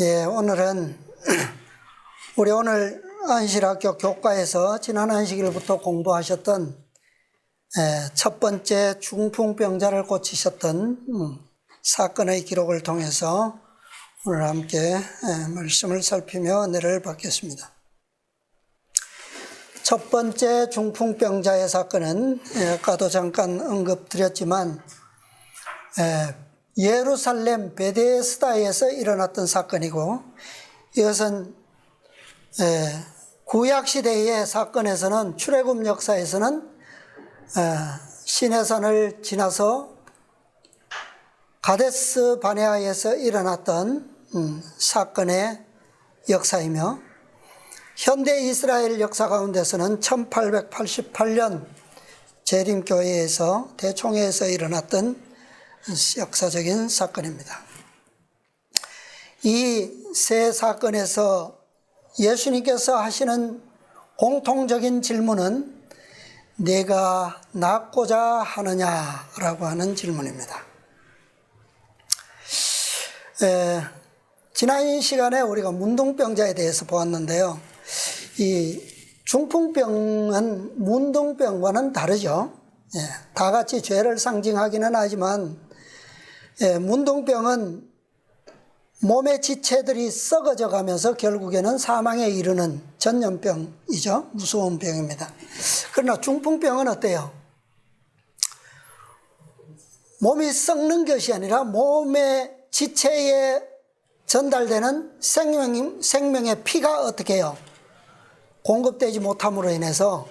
예, 오늘은 우리 오늘 안실학교 교과에서 지난 안식일부터 공부하셨던 첫 번째 중풍병자를 고치셨던 사건의 기록을 통해서 오늘 함께 말씀을 살피며 은혜를 받겠습니다. 첫 번째 중풍병자의 사건은 아까도 잠깐 언급드렸지만 예루살렘 베데스다에서 일어났던 사건이고, 이것은 구약시대의 사건에서는, 출애굽 역사에서는 시내산을 지나서 가데스 바네아에서 일어났던 사건의 역사이며, 현대 이스라엘 역사 가운데서는 1888년 재림교회에서 대총회에서 일어났던 역사적인 사건입니다. 이 세 사건에서 예수님께서 하시는 공통적인 질문은 내가 낫고자 하느냐라고 하는 질문입니다. 지난 시간에 우리가 문둥병자에 대해서 보았는데요. 이 중풍병은 문둥병과는 다르죠. 다 같이 죄를 상징하기는 하지만 문둥병은 몸의 지체들이 썩어져 가면서 결국에는 사망에 이르는 전염병이죠. 무서운 병입니다. 그러나 중풍병은 어때요? 몸이 썩는 것이 아니라 몸의 지체에 전달되는 생명의 피가 어떻게 해요? 공급되지 못함으로 인해서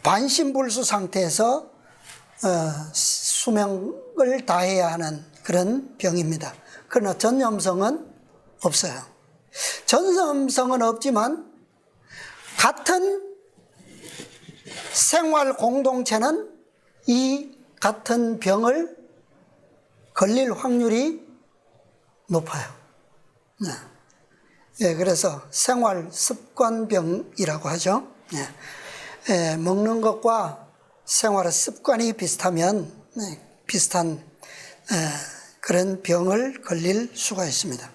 반신불수 상태에서 수명을 다해야 하는 그런 병입니다. 그러나 전염성은 없어요. 전염성은 없지만 같은 생활 공동체는 이 같은 병을 걸릴 확률이 높아요. 그래서 생활 습관병이라고 하죠. 먹는 것과 생활의 습관이 비슷하면 비슷한 그런 병을 걸릴 수가 있습니다.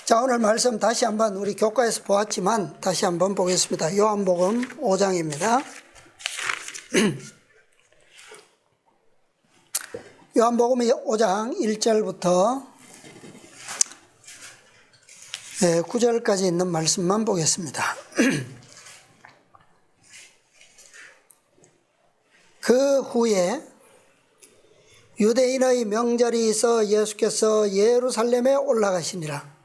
자, 오늘 말씀 다시 한번 우리 교과에서 보았지만 다시 한번 보겠습니다. 요한복음 5장입니다. 요한복음 5장 1절부터 9절까지 있는 말씀만 보겠습니다. 그 후에 유대인의 명절이 있어 예수께서 예루살렘에 올라가시니라.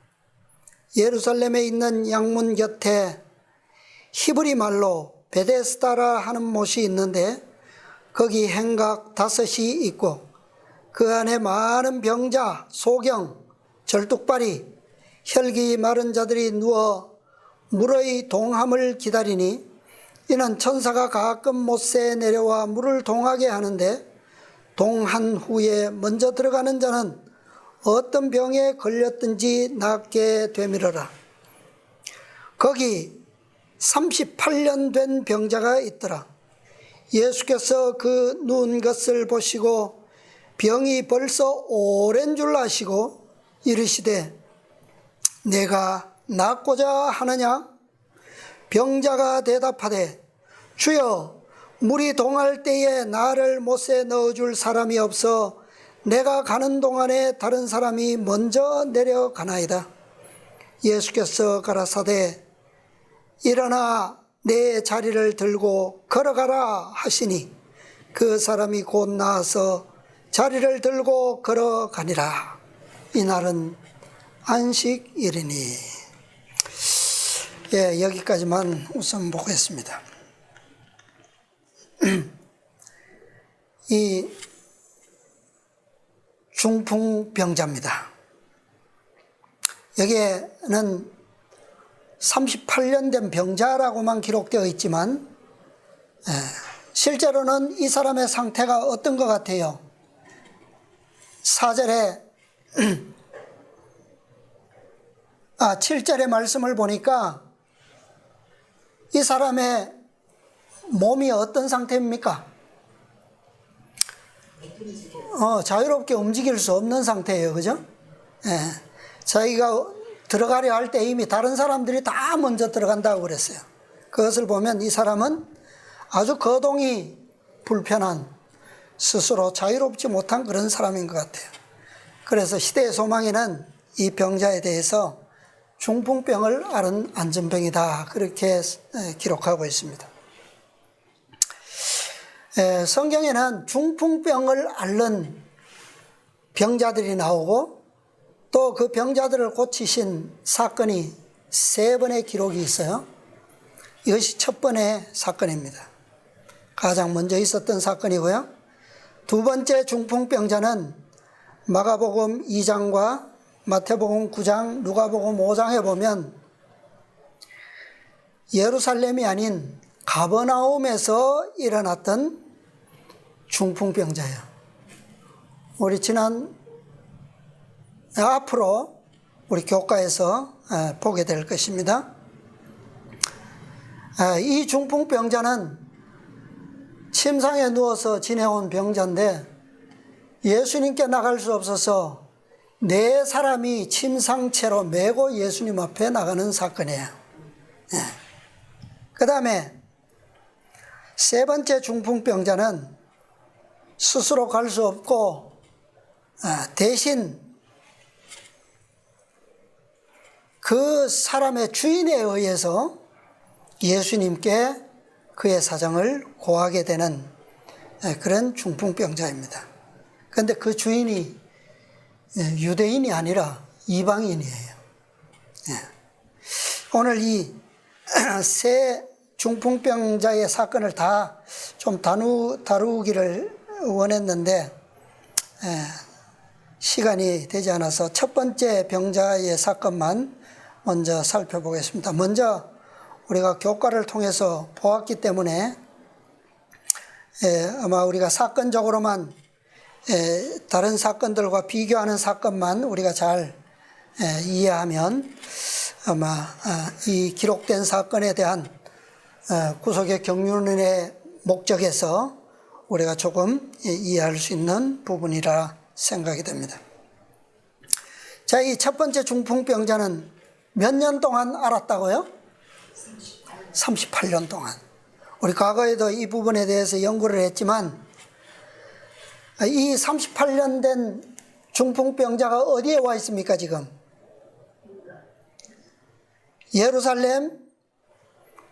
예루살렘에 있는 양문 곁에 히브리 말로 베데스다라 하는 못이 있는데 거기 행각 5이 있고 그 안에 많은 병자, 소경, 절뚝발이, 혈기 마른 자들이 누워 물의 동함을 기다리니 이는 천사가 가끔 못새에 내려와 물을 동하게 하는데 동한 후에 먼저 들어가는 자는 어떤 병에 걸렸든지 낫게 되밀어라. 거기 38년 된 병자가 있더라. 예수께서 그 누운 것을 보시고 병이 벌써 오랜 줄 아시고 이르시되 내가 낫고자 하느냐? 병자가 대답하되 주여 물이 동할 때에 나를 못에 넣어줄 사람이 없어 내가 가는 동안에 다른 사람이 먼저 내려가나이다. 예수께서 가라사대 일어나 내 자리를 들고 걸어가라 하시니 그 사람이 곧 나아서 자리를 들고 걸어가니라. 이날은 안식일이니. 여기까지만 우선 보겠습니다. 이 중풍병자입니다. 여기에는 38년 된 병자라고만 기록되어 있지만 실제로는 이 사람의 상태가 어떤 것 같아요? 7절의 말씀을 보니까 이 사람의 몸이 어떤 상태입니까? 자유롭게 움직일 수 없는 상태예요. 그죠? 자기가 들어가려 할 때 이미 다른 사람들이 다 먼저 들어간다고 그랬어요. 그것을 보면 이 사람은 아주 거동이 불편한, 스스로 자유롭지 못한 그런 사람인 것 같아요. 그래서 시대의 소망에는 이 병자에 대해서 중풍병을 앓은 안전병이다, 그렇게 기록하고 있습니다. 성경에는 중풍병을 앓는 병자들이 나오고 또 그 병자들을 고치신 사건이 3번의 기록이 있어요. 이것이 첫 번의 사건입니다. 가장 먼저 있었던 사건이고요. 두 번째 중풍병자는 마가복음 2장과 마태복음 9장, 누가복음 5장에 보면 예루살렘이 아닌 가버나움에서 일어났던 중풍병자예요. 우리 앞으로 우리 교과에서 보게 될 것입니다. 이 중풍병자는 침상에 누워서 지내온 병자인데 예수님께 나갈 수 없어서 4사람이 침상채로 메고 예수님 앞에 나가는 사건이에요. 그 다음에 3번째 중풍병자는 스스로 갈 수 없고 대신 그 사람의 주인에 의해서 예수님께 그의 사정을 고하게 되는 그런 중풍병자입니다. 그런데 그 주인이 유대인이 아니라 이방인이에요. 오늘 이 세 중풍병자의 사건을 다 좀 다루기를 원했는데 시간이 되지 않아서 첫 번째 병자의 사건만 먼저 살펴보겠습니다. 먼저 우리가 교과를 통해서 보았기 때문에 아마 우리가 사건적으로만 다른 사건들과 비교하는 사건만 우리가 잘 이해하면 아마 이 기록된 사건에 대한 구속의 경륜의 목적에서 우리가 조금 이해할 수 있는 부분이라 생각이 됩니다. 자, 이 첫 번째 중풍병자는 몇 년 동안 앓았다고요? 38년 동안. 우리 과거에도 이 부분에 대해서 연구를 했지만 이 38년 된 중풍병자가 어디에 와 있습니까 지금? 예루살렘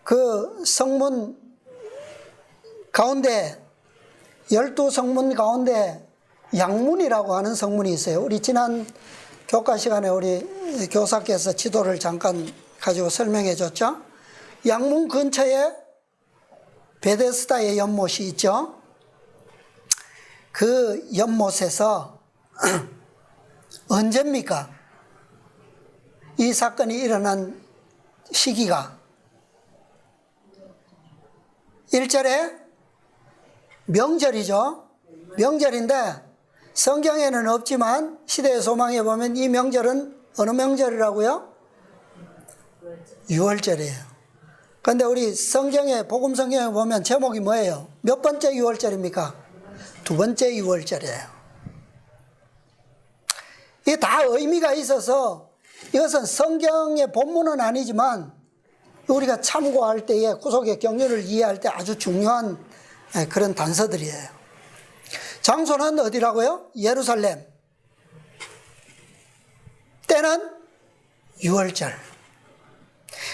그 성문 가운데 12성문 가운데 양문이라고 하는 성문이 있어요. 우리 지난 교과 시간에 우리 교사께서 지도를 잠깐 가지고 설명해 줬죠. 양문 근처에 베데스다의 연못이 있죠. 그 연못에서 언제입니까? 이 사건이 일어난 시기가 1절에 명절이죠. 명절인데 성경에는 없지만 시대의 소망에 보면 이 명절은 어느 명절이라고요? 6월절이에요. 그런데 우리 성경에 복음 성경에 보면 제목이 뭐예요? 몇 번째 6월절입니까? 두 번째 6월절이에요. 이게 다 의미가 있어서 이것은 성경의 본문은 아니지만 우리가 참고할 때에 구속의 경륜을 이해할 때 아주 중요한 그런 단서들이에요. 장소는 어디라고요? 예루살렘. 때는 6월절.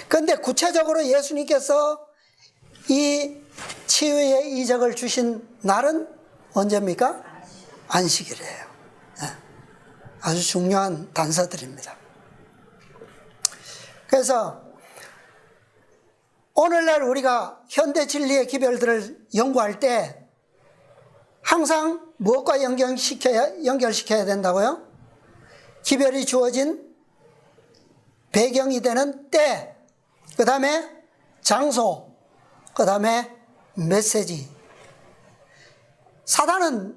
그런데 구체적으로 예수님께서 이 치유의 이적을 주신 날은 언제입니까? 안식일이에요. 아주 중요한 단서들입니다. 그래서 오늘날 우리가 현대 진리의 기별들을 연구할 때 항상 무엇과 연결시켜야 된다고요? 기별이 주어진 배경이 되는 때, 그 다음에 장소, 그 다음에 메시지. 사단은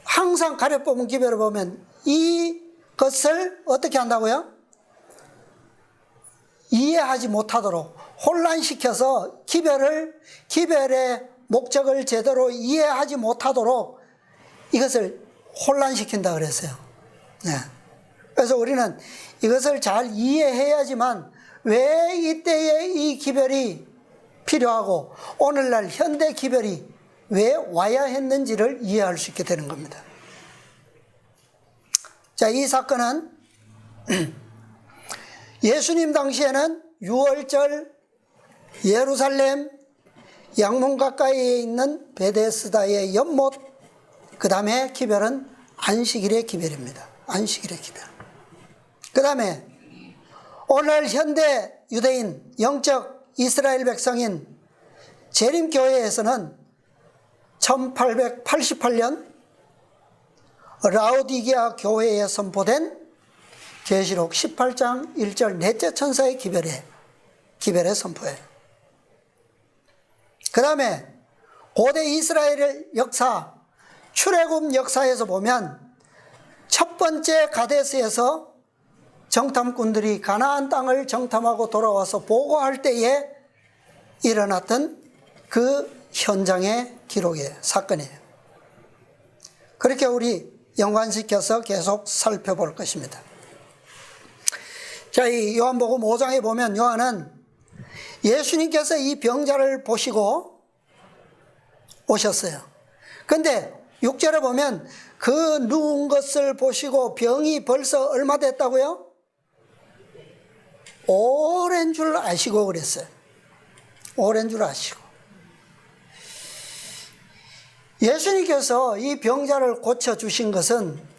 항상 가려뽑은 기별을 보면 이것을 어떻게 한다고요? 이해하지 못하도록 혼란시켜서 기별의 목적을 제대로 이해하지 못하도록 이것을 혼란시킨다 그랬어요. 네. 그래서 우리는 이것을 잘 이해해야지만 왜 이때에 이 기별이 필요하고 오늘날 현대 기별이 왜 와야 했는지를 이해할 수 있게 되는 겁니다. 자, 이 사건은 예수님 당시에는 유월절 예루살렘 양문 가까이에 있는 베데스다의 연못, 그 다음에 기별은 안식일의 기별입니다. 안식일의 기별. 그 다음에 오늘 현대 유대인 영적 이스라엘 백성인 재림교회에서는 1888년 라오디게아 교회에 선포된 계시록 18장 1절 넷째 천사의 기별의 선포예요. 그 다음에 고대 이스라엘 역사, 출애굽 역사에서 보면 첫 번째 가데스에서 정탐꾼들이 가나안 땅을 정탐하고 돌아와서 보고할 때에 일어났던 그 현장의 기록이에요. 사건이에요. 그렇게 우리 연관시켜서 계속 살펴볼 것입니다. 자, 이 요한복음 5장에 보면 요한은 예수님께서 이 병자를 보시고 오셨어요. 근데 6절에 보면 그 누운 것을 보시고 병이 벌써 얼마 됐다고요? 오랜 줄 아시고 그랬어요. 오랜 줄 아시고. 예수님께서 이 병자를 고쳐주신 것은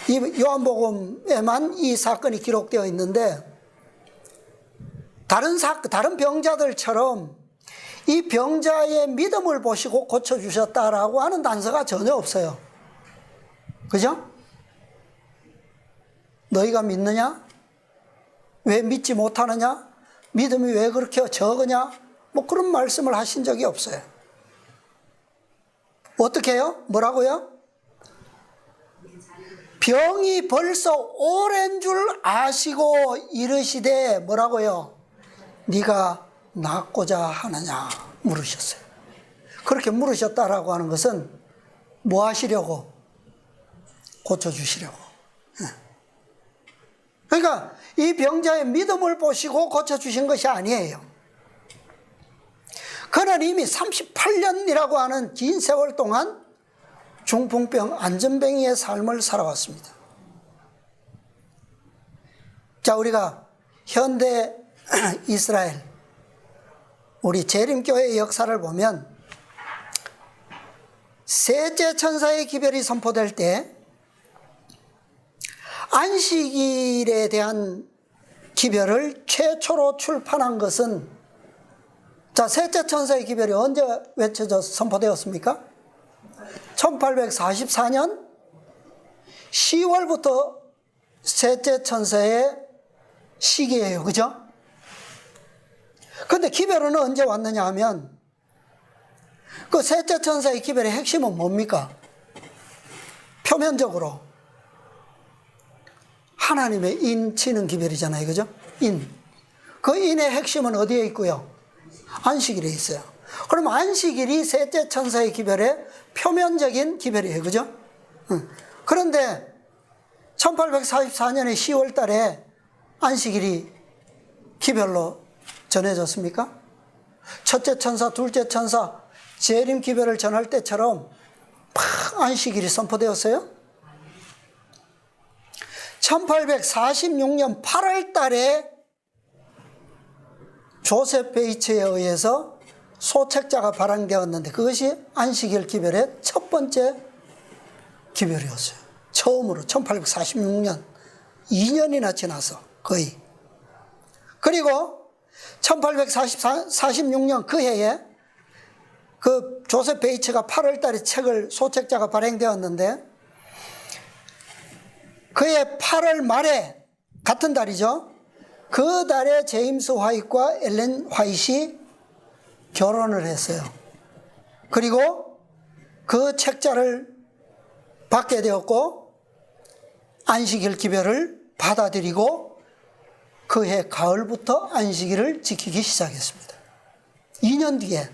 이 요한복음에만 이 사건이 기록되어 있는데 다른 병자들처럼 이 병자의 믿음을 보시고 고쳐주셨다라고 하는 단서가 전혀 없어요. 그죠? 너희가 믿느냐? 왜 믿지 못하느냐? 믿음이 왜 그렇게 적으냐? 뭐 그런 말씀을 하신 적이 없어요. 어떻게 해요? 뭐라고요? 병이 벌써 오랜 줄 아시고 이르시되 뭐라고요? 네가 낫고자 하느냐 물으셨어요. 그렇게 물으셨다라고 하는 것은 뭐 하시려고? 고쳐주시려고. 그러니까 이 병자의 믿음을 보시고 고쳐주신 것이 아니에요. 그는 이미 38년이라고 하는 긴 세월 동안 중풍병, 안전뱅이의 삶을 살아왔습니다. 자, 우리가 현대 이스라엘, 우리 재림교회의 역사를 보면 셋째 천사의 기별이 선포될 때 안식일에 대한 기별을 최초로 출판한 것은, 자, 셋째 천사의 기별이 언제 선포되었습니까? 1844년 10월부터 셋째 천사의 시기예요. 그죠? 근데 기별은 언제 왔느냐 하면 그 셋째 천사의 기별의 핵심은 뭡니까? 표면적으로 하나님의 인 치는 기별이잖아요. 그죠? 인. 그 인의 핵심은 어디에 있고요? 안식일에 있어요. 그럼 안식일이 셋째 천사의 기별의 표면적인 기별이에요. 그죠? 그런데 1844년의 10월 달에 안식일이 기별로 전해졌습니까? 첫째 천사, 둘째 천사, 재림 기별을 전할 때처럼 팍 안식일이 선포되었어요? 1846년 8월 달에 조셉 베이츠에 의해서 소책자가 발행되었는데 그것이 안식일 기별의 첫 번째 기별이었어요. 처음으로 1846년 2년이나 지나서 거의. 그리고 1846년 그 해에 그 조셉 베이츠가 8월 달에 책을 소책자가 발행되었는데 그해 8월 말에 같은 달이죠. 그 달에 제임스 화이트와 엘렌 화이트이 결혼을 했어요. 그리고 그 책자를 받게 되었고 안식일 기별을 받아들이고 그해 가을부터 안식일을 지키기 시작했습니다. 2년 뒤에.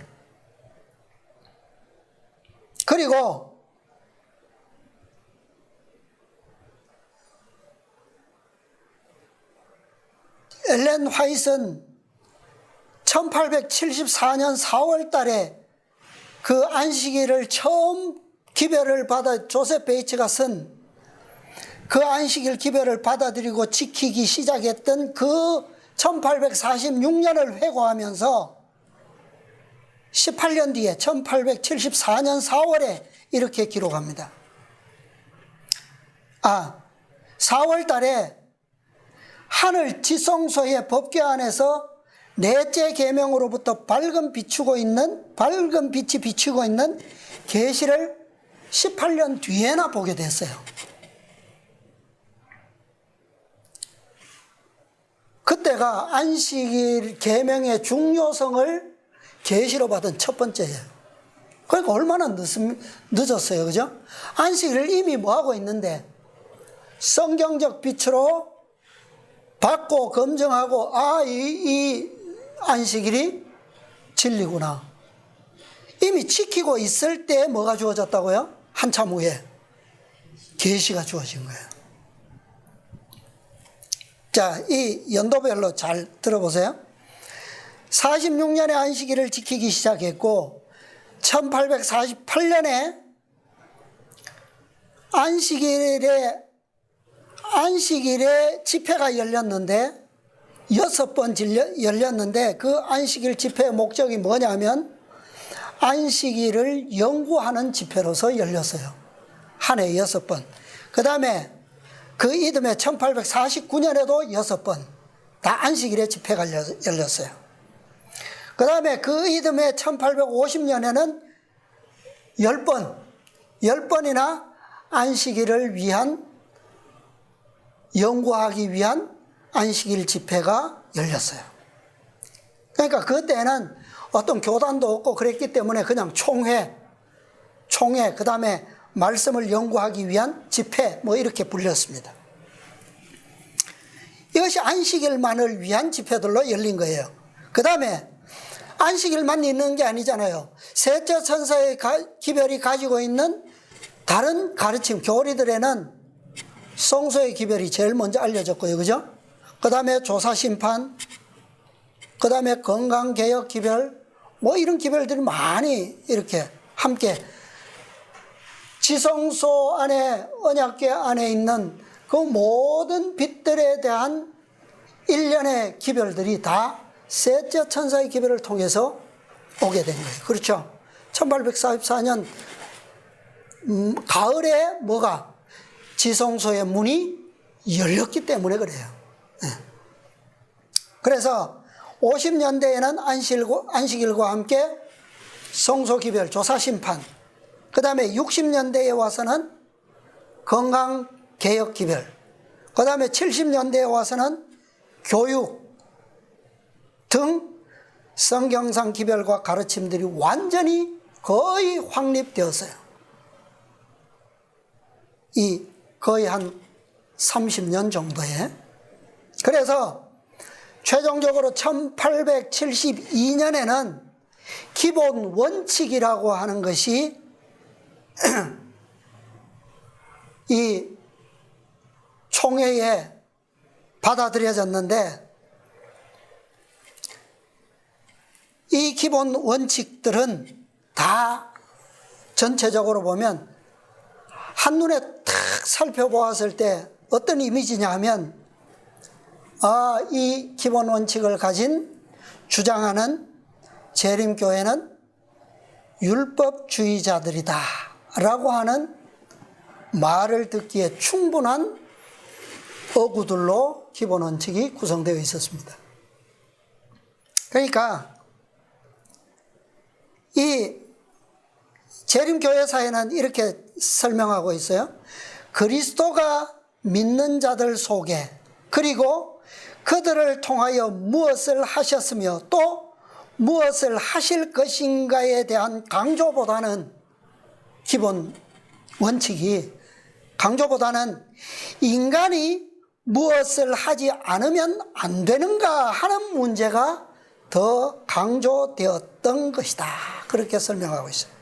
그리고 엘렌 화이트는 1874년 4월 달에 그 안식일을 처음 기별을 받아 조셉 베이츠가 쓴 그 안식일 기별을 받아들이고 지키기 시작했던 그 1846년을 회고하면서 18년 뒤에 1874년 4월에 이렇게 기록합니다. 4월 달에 하늘 지성소의 법궤 안에서 넷째 계명으로부터 밝은 빛이 비추고 있는 계시를 18년 뒤에나 보게 됐어요. 그때가 안식일 계명의 중요성을 계시로 받은 첫 번째예요. 그러니까 얼마나 늦었어요, 그죠? 안식일을 이미 뭐하고 있는데 성경적 빛으로 받고 검증하고 이 안식일이 진리구나. 이미 지키고 있을 때 뭐가 주어졌다고요? 한참 후에 계시가 주어진 거예요. 자, 이 연도별로 잘 들어보세요. 46년에 안식일을 지키기 시작했고 1848년에 안식일에 집회가 열렸는데 6번 열렸는데 그 안식일 집회의 목적이 뭐냐면 안식일을 연구하는 집회로서 열렸어요. 한 해 6번. 그 다음에 그 이듬해 1849년에도 6번 다 안식일에 집회가 열렸어요. 그 다음에 그 이듬해 1850년에는 10번이나 안식일을 위한 연구하기 위한 안식일 집회가 열렸어요. 그러니까 그때는 어떤 교단도 없고 그랬기 때문에 그냥 총회 그 다음에 말씀을 연구하기 위한 집회 이렇게 불렸습니다. 이것이 안식일만을 위한 집회들로 열린 거예요. 그 다음에 안식일만 있는 게 아니잖아요. 셋째 천사의 기별이 가지고 있는 다른 가르침, 교리들에는 성소의 기별이 제일 먼저 알려졌고요. 그죠? 그 다음에 조사심판, 그 다음에 건강개혁 기별, 이런 기별들이 많이 이렇게 함께 지성소 안에, 언약궤 안에 있는 그 모든 빛들에 대한 일련의 기별들이 다 셋째 천사의 기별을 통해서 오게 된 거예요. 그렇죠? 1844년 가을에 지성소의 문이 열렸기 때문에 그래요. 네. 그래서 50년대에는 안식일과 함께 성소기별, 조사심판, 그 다음에 60년대에 와서는 건강개혁기별, 그 다음에 70년대에 와서는 교육 등 성경상 기별과 가르침들이 완전히 거의 확립되었어요. 거의 한 30년 정도에. 그래서 최종적으로 1872년에는 기본 원칙이라고 하는 것이 이 총회에 받아들여졌는데 이 기본 원칙들은 다 전체적으로 보면 한눈에 탁 살펴보았을 때 어떤 이미지냐 하면 이 기본 원칙을 주장하는 재림교회는 율법주의자들이다 라고 하는 말을 듣기에 충분한 어구들로 기본 원칙이 구성되어 있었습니다. 그러니까 이 재림교회사에는 이렇게 설명하고 있어요. 그리스도가 믿는 자들 속에 그리고 그들을 통하여 무엇을 하셨으며 또 무엇을 하실 것인가에 대한 강조보다는 기본 원칙이 강조보다는 인간이 무엇을 하지 않으면 안 되는가 하는 문제가 더 강조되었던 것이다. 그렇게 설명하고 있어요.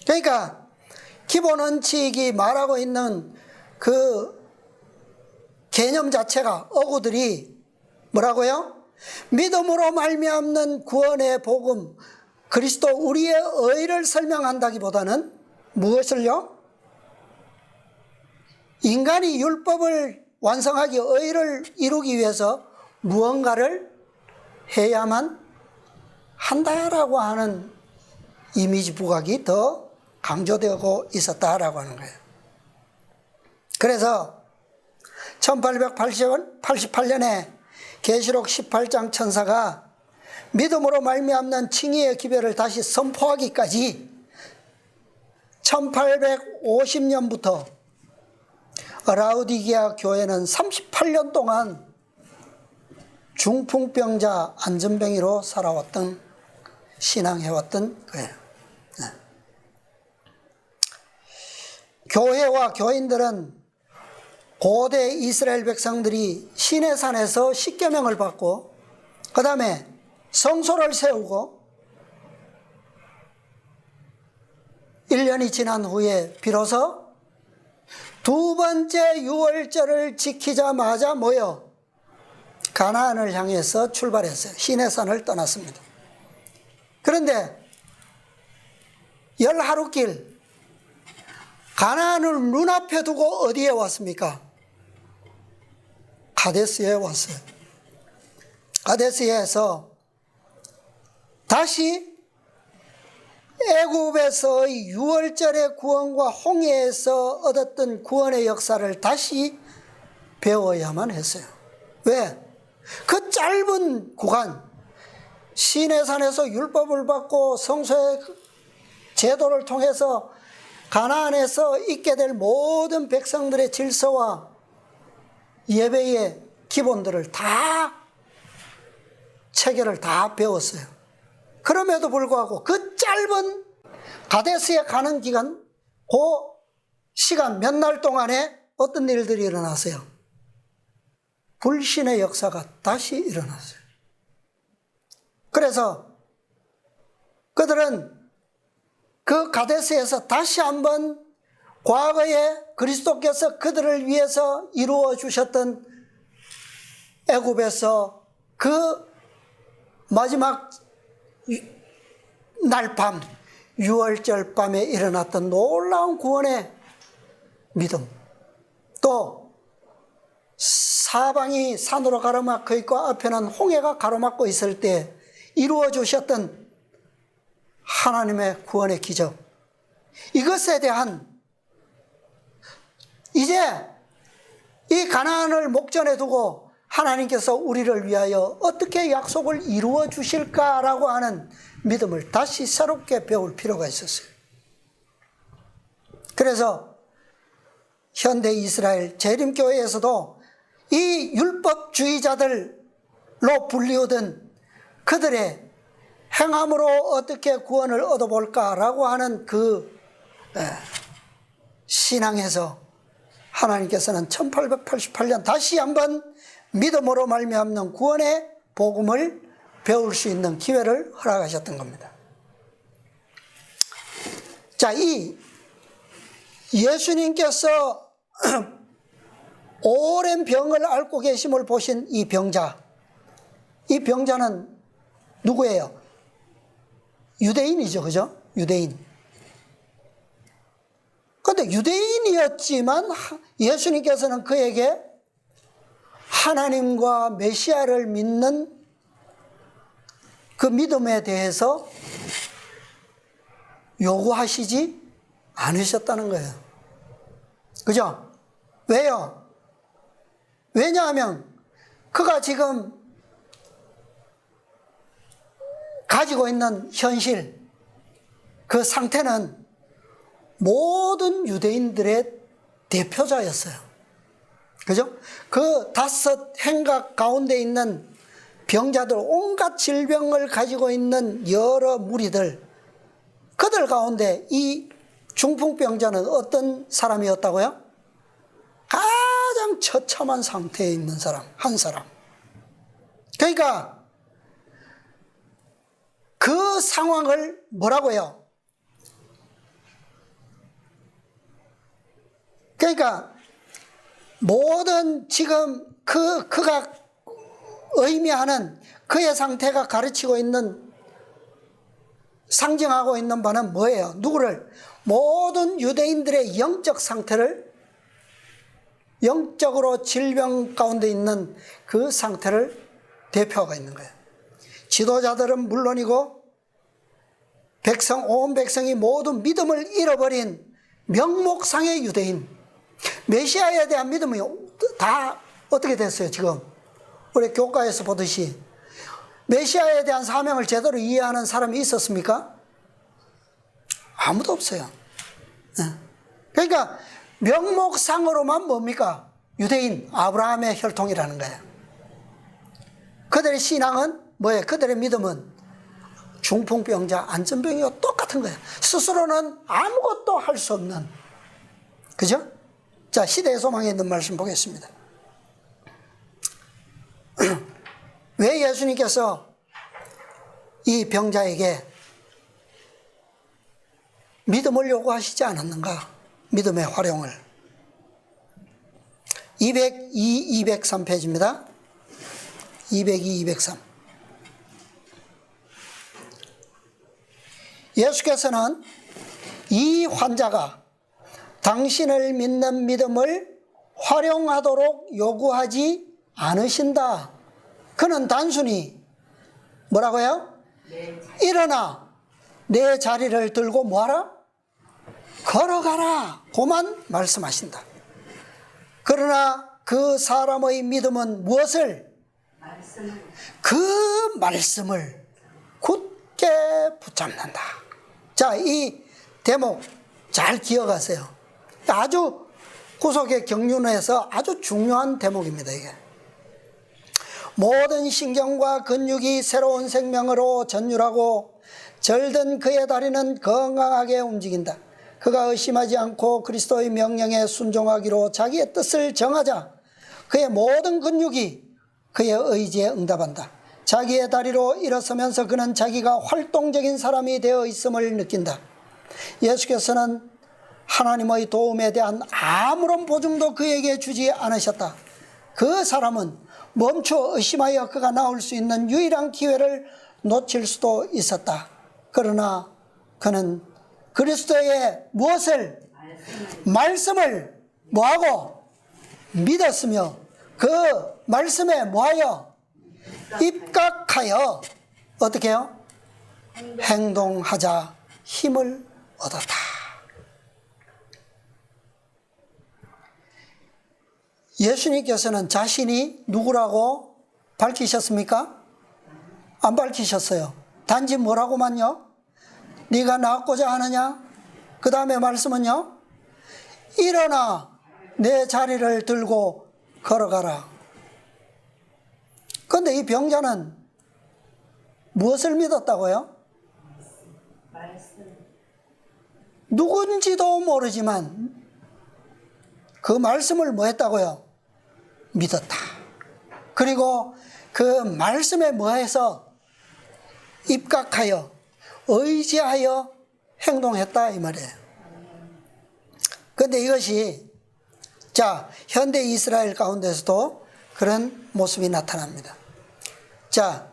그러니까 기본 원칙이 말하고 있는 그 개념 자체가 어구들이 뭐라고요? 믿음으로 말미암는 구원의 복음, 그리스도 우리의 의를 설명한다기보다는 무엇을요? 인간이 율법을 완성하기, 의를 이루기 위해서 무언가를 해야만 한다라고 하는 이미지 부각이 더 강조되고 있었다라고 하는 거예요. 그래서 1888년에 계시록 18장 천사가 믿음으로 말미암는 칭의의 기별을 다시 선포하기까지 1850년부터 라우디게아 교회는 38년 동안 중풍병자 안전병이로 살아왔던, 신앙해왔던 거예요. 네. 교회와 교인들은 고대 이스라엘 백성들이 시내산에서 십계명을 받고 그 다음에 성소를 세우고 1년이 지난 후에 비로소 두 번째 유월절을 지키자마자 모여 가나안을 향해서 출발했어요. 시내산을 떠났습니다. 그런데 10하루길 가나안을 눈앞에 두고 어디에 왔습니까? 가데스에 왔어요. 가데스에서 다시 애굽에서의 유월절의 구원과 홍해에서 얻었던 구원의 역사를 다시 배워야만 했어요. 왜? 그 짧은 구간, 시내산에서 율법을 받고 성소의 제도를 통해서 가나안에서 있게 될 모든 백성들의 질서와 예배의 기본들을 다, 체계를 다 배웠어요. 그럼에도 불구하고 그 짧은 가데스에 가는 기간, 그 시간 몇 날 동안에 어떤 일들이 일어났어요? 불신의 역사가 다시 일어났어요. 그래서 그들은 그 가데스에서 다시 한번 과거에 그리스도께서 그들을 위해서 이루어 주셨던 애굽에서 그 마지막 날밤, 유월절 밤에 일어났던 놀라운 구원의 믿음, 또 사방이 산으로 가로막혀 있고 앞에는 홍해가 가로막고 있을 때 이루어 주셨던 하나님의 구원의 기적, 이것에 대한, 이제 이 가나안을 목전에 두고 하나님께서 우리를 위하여 어떻게 약속을 이루어 주실까라고 하는 믿음을 다시 새롭게 배울 필요가 있었어요. 그래서 현대 이스라엘 재림교회에서도 이 율법주의자들로 불리우던 그들의 행함으로 어떻게 구원을 얻어볼까라고 하는 그 신앙에서 하나님께서는 1888년 다시 한번 믿음으로 말미암는 구원의 복음을 배울 수 있는 기회를 허락하셨던 겁니다. 자, 이 예수님께서 오랜 병을 앓고 계심을 보신 이 병자, 이 병자는 누구예요? 유대인이죠, 그죠? 유대인. 그런데 유대인이었지만 예수님께서는 그에게 하나님과 메시아를 믿는 그 믿음에 대해서 요구하시지 않으셨다는 거예요. 그죠? 왜요? 왜냐하면 그가 지금 가지고 있는 현실, 그 상태는 모든 유대인들의 대표자였어요. 그죠? 그 5 행각 가운데 있는 병자들, 온갖 질병을 가지고 있는 여러 무리들, 그들 가운데 이 중풍병자는 어떤 사람이었다고요? 가장 처참한 상태에 있는 사람, 한 사람. 그러니까 그 상황을 뭐라고 해요? 그러니까 모든 지금 그가 의미하는 그의 상태가 가르치고 있는, 상징하고 있는 바는 뭐예요? 누구를? 모든 유대인들의 영적 상태를, 영적으로 질병 가운데 있는 그 상태를 대표하고 있는 거예요. 지도자들은 물론이고 온 백성이 모두 믿음을 잃어버린 명목상의 유대인, 메시아에 대한 믿음이 다 어떻게 됐어요? 지금 우리 교과에서 보듯이 메시아에 대한 사명을 제대로 이해하는 사람이 있었습니까? 아무도 없어요. 그러니까 명목상으로만 뭡니까? 유대인, 아브라함의 혈통이라는 거예요. 그들의 신앙은 뭐예요? 그들의 믿음은 중풍병자, 안전병이와 똑같은 거예요. 스스로는 아무것도 할 수 없는. 그죠? 자, 시대의 소망에 있는 말씀 보겠습니다. 왜 예수님께서 이 병자에게 믿음을 요구하시지 않았는가? 믿음의 활용을. 203페이지입니다. 203. 예수께서는 이 환자가 당신을 믿는 믿음을 활용하도록 요구하지 않으신다. 그는 단순히 뭐라고요? 일어나 내 자리를 들고 뭐하라? 걸어가라. 그만 말씀하신다. 그러나 그 사람의 믿음은 무엇을? 그 말씀을 굳게 붙잡는다. 자, 이 대목 잘 기억하세요. 아주 구속의 경륜에서 아주 중요한 대목입니다. 이게 모든 신경과 근육이 새로운 생명으로 전율하고 절든 그의 다리는 건강하게 움직인다. 그가 의심하지 않고 그리스도의 명령에 순종하기로 자기의 뜻을 정하자 그의 모든 근육이 그의 의지에 응답한다. 자기의 다리로 일어서면서 그는 자기가 활동적인 사람이 되어 있음을 느낀다. 예수께서는 하나님의 도움에 대한 아무런 보증도 그에게 주지 않으셨다. 그 사람은 멈춰 의심하여 그가 나올 수 있는 유일한 기회를 놓칠 수도 있었다. 그러나 그는 그리스도의 무엇을? 말씀을 뭐하고? 믿었으며 그 말씀에 뭐하여? 입각하여 어떻게 해요? 행동하자 힘을 얻었다. 예수님께서는 자신이 누구라고 밝히셨습니까? 안 밝히셨어요. 단지 뭐라고만요? 네가 낫고자 하느냐? 그 다음에 말씀은요? 일어나 내 자리를 들고 걸어가라. 그런데 이 병자는 무엇을 믿었다고요? 누군지도 모르지만 그 말씀을 뭐 했다고요? 믿었다. 그리고 그 말씀에 뭐해서? 입각하여 의지하여 행동했다 이 말이에요. 그런데 이것이 자 현대 이스라엘 가운데서도 그런 모습이 나타납니다. 자,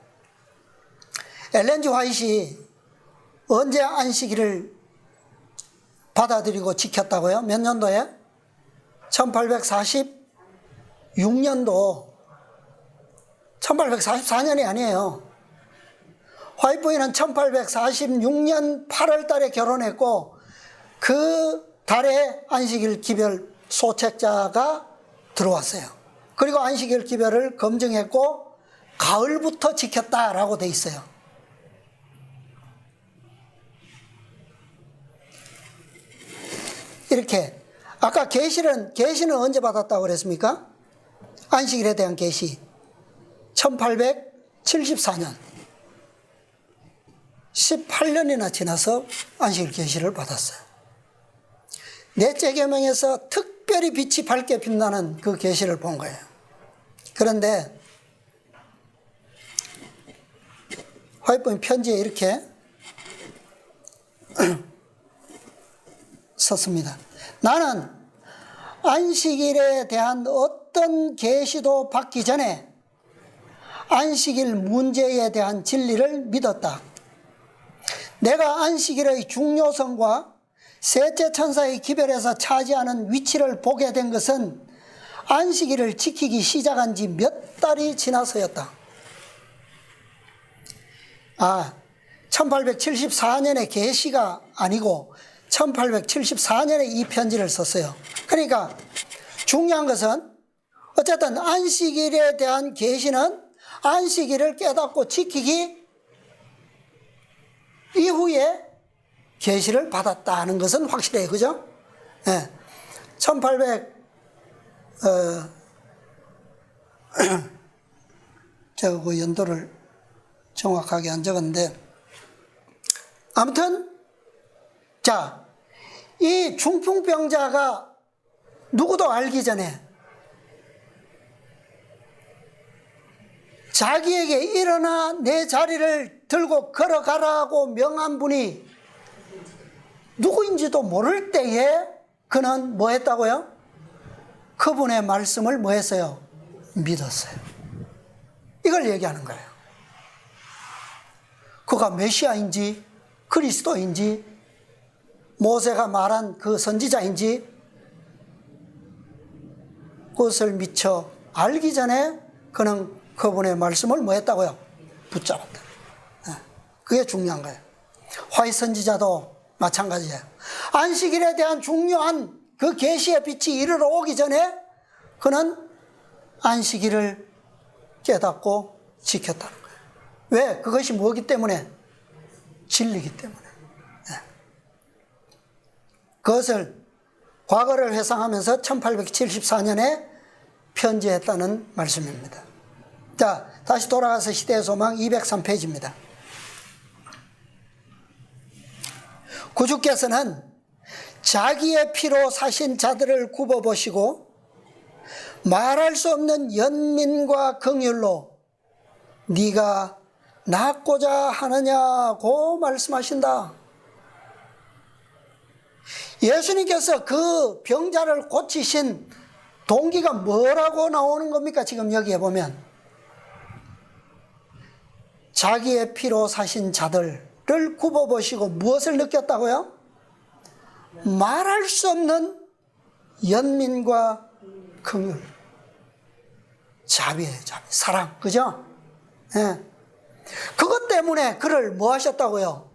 엘렌 G 화이트이 언제 안식일을 받아들이고 지켰다고요? 몇 년도에? 1846년도 1844년이 아니에요. 화이트 부인은 1846년 8월 달에 결혼했고 그 달에 안식일 기별 소책자가 들어왔어요. 그리고 안식일 기별을 검증했고 가을부터 지켰다라고 돼 있어요. 이렇게 아까 계시는 언제 받았다고 그랬습니까? 안식일에 대한 계시 1874년 18년이나 지나서 안식일 계시를 받았어요. 넷째 계명에서 특별히 빛이 밝게 빛나는 그 계시를 본 거예요. 그런데 화이트 편지에 이렇게 썼습니다. 나는 안식일에 대한 어떤 계시도 받기 전에 안식일 문제에 대한 진리를 믿었다. 내가 안식일의 중요성과 셋째 천사의 기별에서 차지하는 위치를 보게 된 것은 안식일을 지키기 시작한 지 몇 달이 지나서였다. 1874년에 계시가 아니고 1874년에 이 편지를 썼어요. 그러니까 중요한 것은 어쨌든 안식일에 대한 계시는 안식일을 깨닫고 지키기 이후에 계시를 받았다는 것은 확실해요. 그죠? 예. 1800 제가 그 연도를 정확하게 안 적었는데 아무튼 자, 이 중풍병자가 누구도 알기 전에 자기에게 일어나 내 자리를 들고 걸어가라고 명한 분이 누구인지도 모를 때에 그는 뭐 했다고요? 그분의 말씀을 뭐 했어요? 믿었어요. 이걸 얘기하는 거예요. 그가 메시아인지 그리스도인지 모세가 말한 그 선지자인지 그것을 미처 알기 전에 그는 그분의 말씀을 뭐 했다고요? 붙잡았다. 그게 중요한 거예요. 화이 선지자도 마찬가지예요. 안식일에 대한 중요한 그 계시의 빛이 이르러 오기 전에 그는 안식일을 깨닫고 지켰다는 거예요. 왜? 그것이 뭐기 때문에? 진리이기 때문에. 그것을 과거를 회상하면서 1874년에 편지했다는 말씀입니다. 자, 다시 돌아가서 시대의 소망 203페이지입니다. 구주께서는 자기의 피로 사신 자들을 굽어보시고 말할 수 없는 연민과 긍휼로 네가 낫고자 하느냐고 말씀하신다. 예수님께서 그 병자를 고치신 동기가 뭐라고 나오는 겁니까? 지금 여기에 보면 자기의 피로 사신 자들을 굽어보시고 무엇을 느꼈다고요? 말할 수 없는 연민과 긍휼, 자비예요, 자비, 사랑, 그죠? 예. 그것 때문에 그를 뭐 하셨다고요?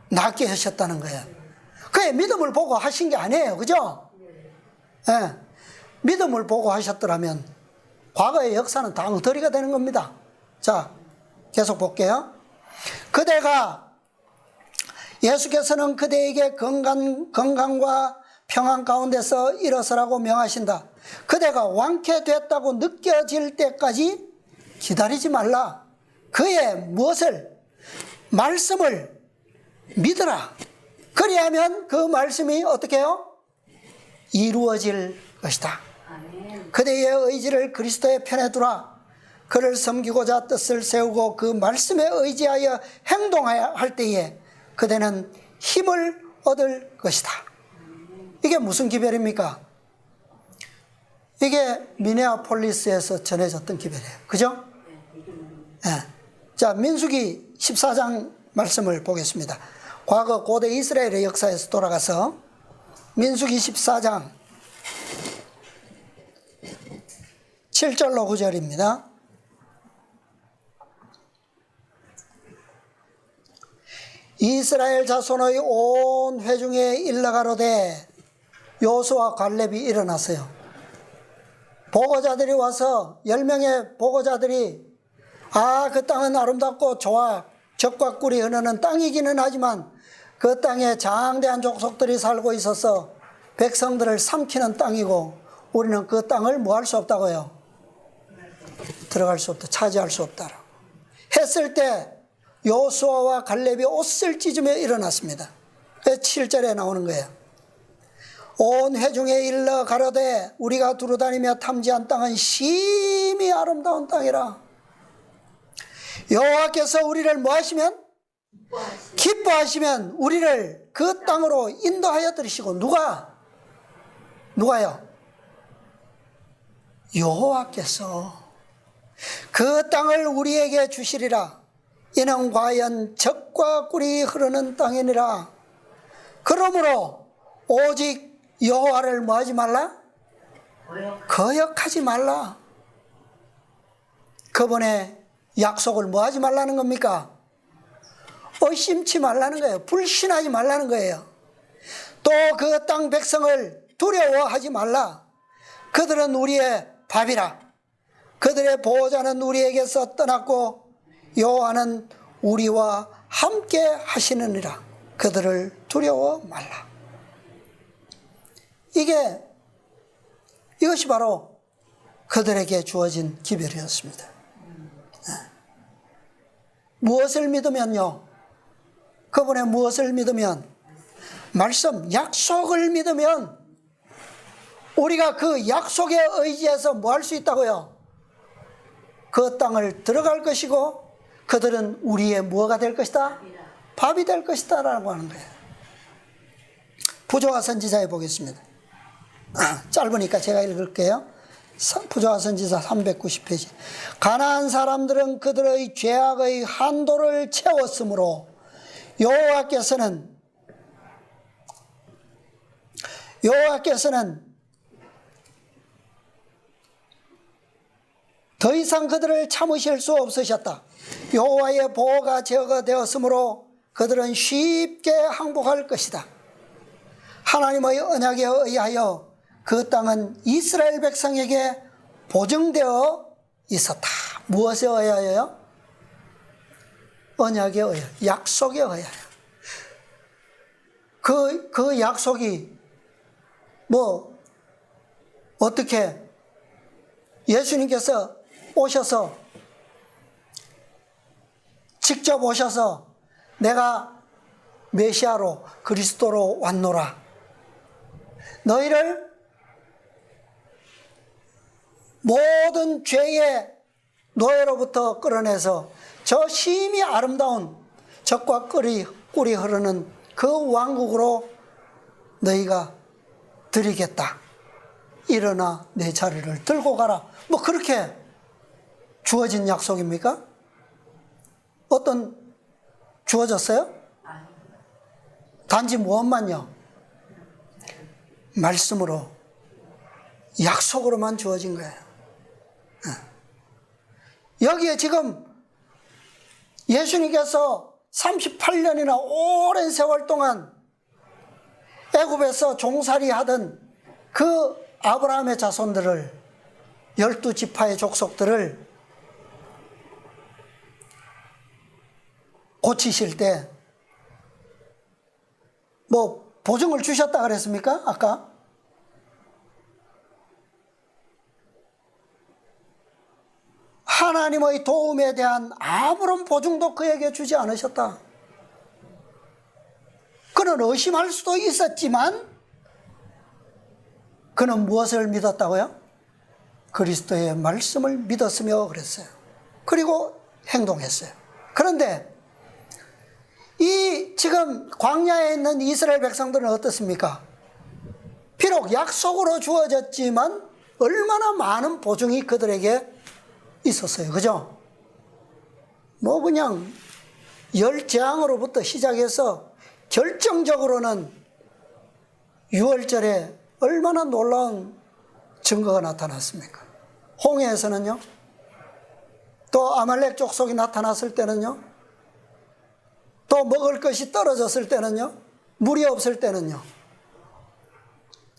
낫게 하셨다는 거예요. 그의 믿음을 보고 하신 게 아니에요, 그죠? 예. 믿음을 보고 하셨더라면 과거의 역사는 다 엉터리가 되는 겁니다. 자, 계속 볼게요. 예수께서는 그대에게 건강과 평안 가운데서 일어서라고 명하신다. 그대가 완쾌됐다고 느껴질 때까지 기다리지 말라. 그의 무엇을? 말씀을 믿으라. 그리하면 그 말씀이 어떻게 해요? 이루어질 것이다. 그대의 의지를 그리스도의 편에 두라. 그를 섬기고자 뜻을 세우고 그 말씀에 의지하여 행동해야 할 때에 그대는 힘을 얻을 것이다. 이게 무슨 기별입니까? 이게 미네아폴리스에서 전해졌던 기별이에요. 그죠? 네. 자, 민수기 14장 말씀을 보겠습니다. 과거 고대 이스라엘의 역사에서 돌아가서 민수기 14장 7절로 9절입니다. 이스라엘 자손의 온 회중에 일러가로되 여호수아 갈렙이 일어났어요. 보고자들이 와서 10명의 보고자들이 그 땅은 아름답고 좋아 적과 꿀이 흐르는 땅이기는 하지만 그 땅에 장대한 족속들이 살고 있어서 백성들을 삼키는 땅이고 우리는 그 땅을 뭐 할 수 없다고요? 들어갈 수 없다, 차지할 수 없다 했을 때 여호수아와 갈렙이 옷을 찢으며 일어났습니다. 7절에 나오는 거예요. 온 회중에 일러 가로되 우리가 두루다니며 탐지한 땅은 심히 아름다운 땅이라. 여호와께서 우리를 뭐 하시면? 기뻐하시면 우리를 그 땅으로 인도하여 들이시고. 누가? 누가요? 여호와께서 그 땅을 우리에게 주시리라. 이는 과연 젖과 꿀이 흐르는 땅이니라. 그러므로 오직 여호와를 뭐하지 말라? 거역하지 말라. 그분의 약속을 뭐하지 말라는 겁니까? 의심치 말라는 거예요. 불신하지 말라는 거예요. 또 그 땅 백성을 두려워하지 말라. 그들은 우리의 밥이라. 그들의 보호자는 우리에게서 떠났고 여호와는 우리와 함께 하시느니라. 그들을 두려워 말라. 이것이 바로 그들에게 주어진 기별이었습니다. 무엇을 믿으면요? 그분의 무엇을 믿으면? 말씀, 약속을 믿으면 우리가 그 약속에 의지해서 뭐 할 수 있다고요? 그 땅을 들어갈 것이고 그들은 우리의 뭐가 될 것이다? 밥이 될 것이다 라고 하는 거예요. 부조와 선지자에 보겠습니다. 짧으니까 제가 읽을게요. 부조와 선지자 390페이지. 가나안 사람들은 그들의 죄악의 한도를 채웠으므로 여호와께서는 더 이상 그들을 참으실 수 없으셨다. 여호와의 보호가 제거되었으므로 그들은 쉽게 항복할 것이다. 하나님의 언약에 의하여 그 땅은 이스라엘 백성에게 보증되어 있었다. 무엇에 의하여요? 언약에 의하여, 약속에 의하여. 그 약속이 어떻게 예수님께서 오셔서 직접 오셔서 내가 메시아로 그리스도로 왔노라. 너희를 모든 죄의 노예로부터 끌어내서 저 심히 아름다운 젖과 꿀이 흐르는 그 왕국으로 너희가 드리겠다. 일어나 내 자리를 들고 가라. 그렇게 주어진 약속입니까? 주어졌어요? 단지 무엇만요? 말씀으로, 약속으로만 주어진 거예요. 여기에 지금 예수님께서 38년이나 오랜 세월 동안 애굽에서 종살이 하던 그 아브라함의 자손들을, 12지파의 족속들을 고치실 때 보증을 주셨다 그랬습니까? 아까? 하나님의 도움에 대한 아무런 보증도 그에게 주지 않으셨다. 그는 의심할 수도 있었지만 그는 무엇을 믿었다고요? 그리스도의 말씀을 믿었으며 그랬어요. 그리고 행동했어요. 그런데 지금 광야에 있는 이스라엘 백성들은 어떻습니까? 비록 약속으로 주어졌지만 얼마나 많은 보증이 그들에게 있었어요. 그죠? 그냥 열 재앙으로부터 시작해서 결정적으로는 6월절에 얼마나 놀라운 증거가 나타났습니까? 홍해에서는요. 또 아말렉 족속이 나타났을 때는요. 또 먹을 것이 떨어졌을 때는요. 물이 없을 때는요.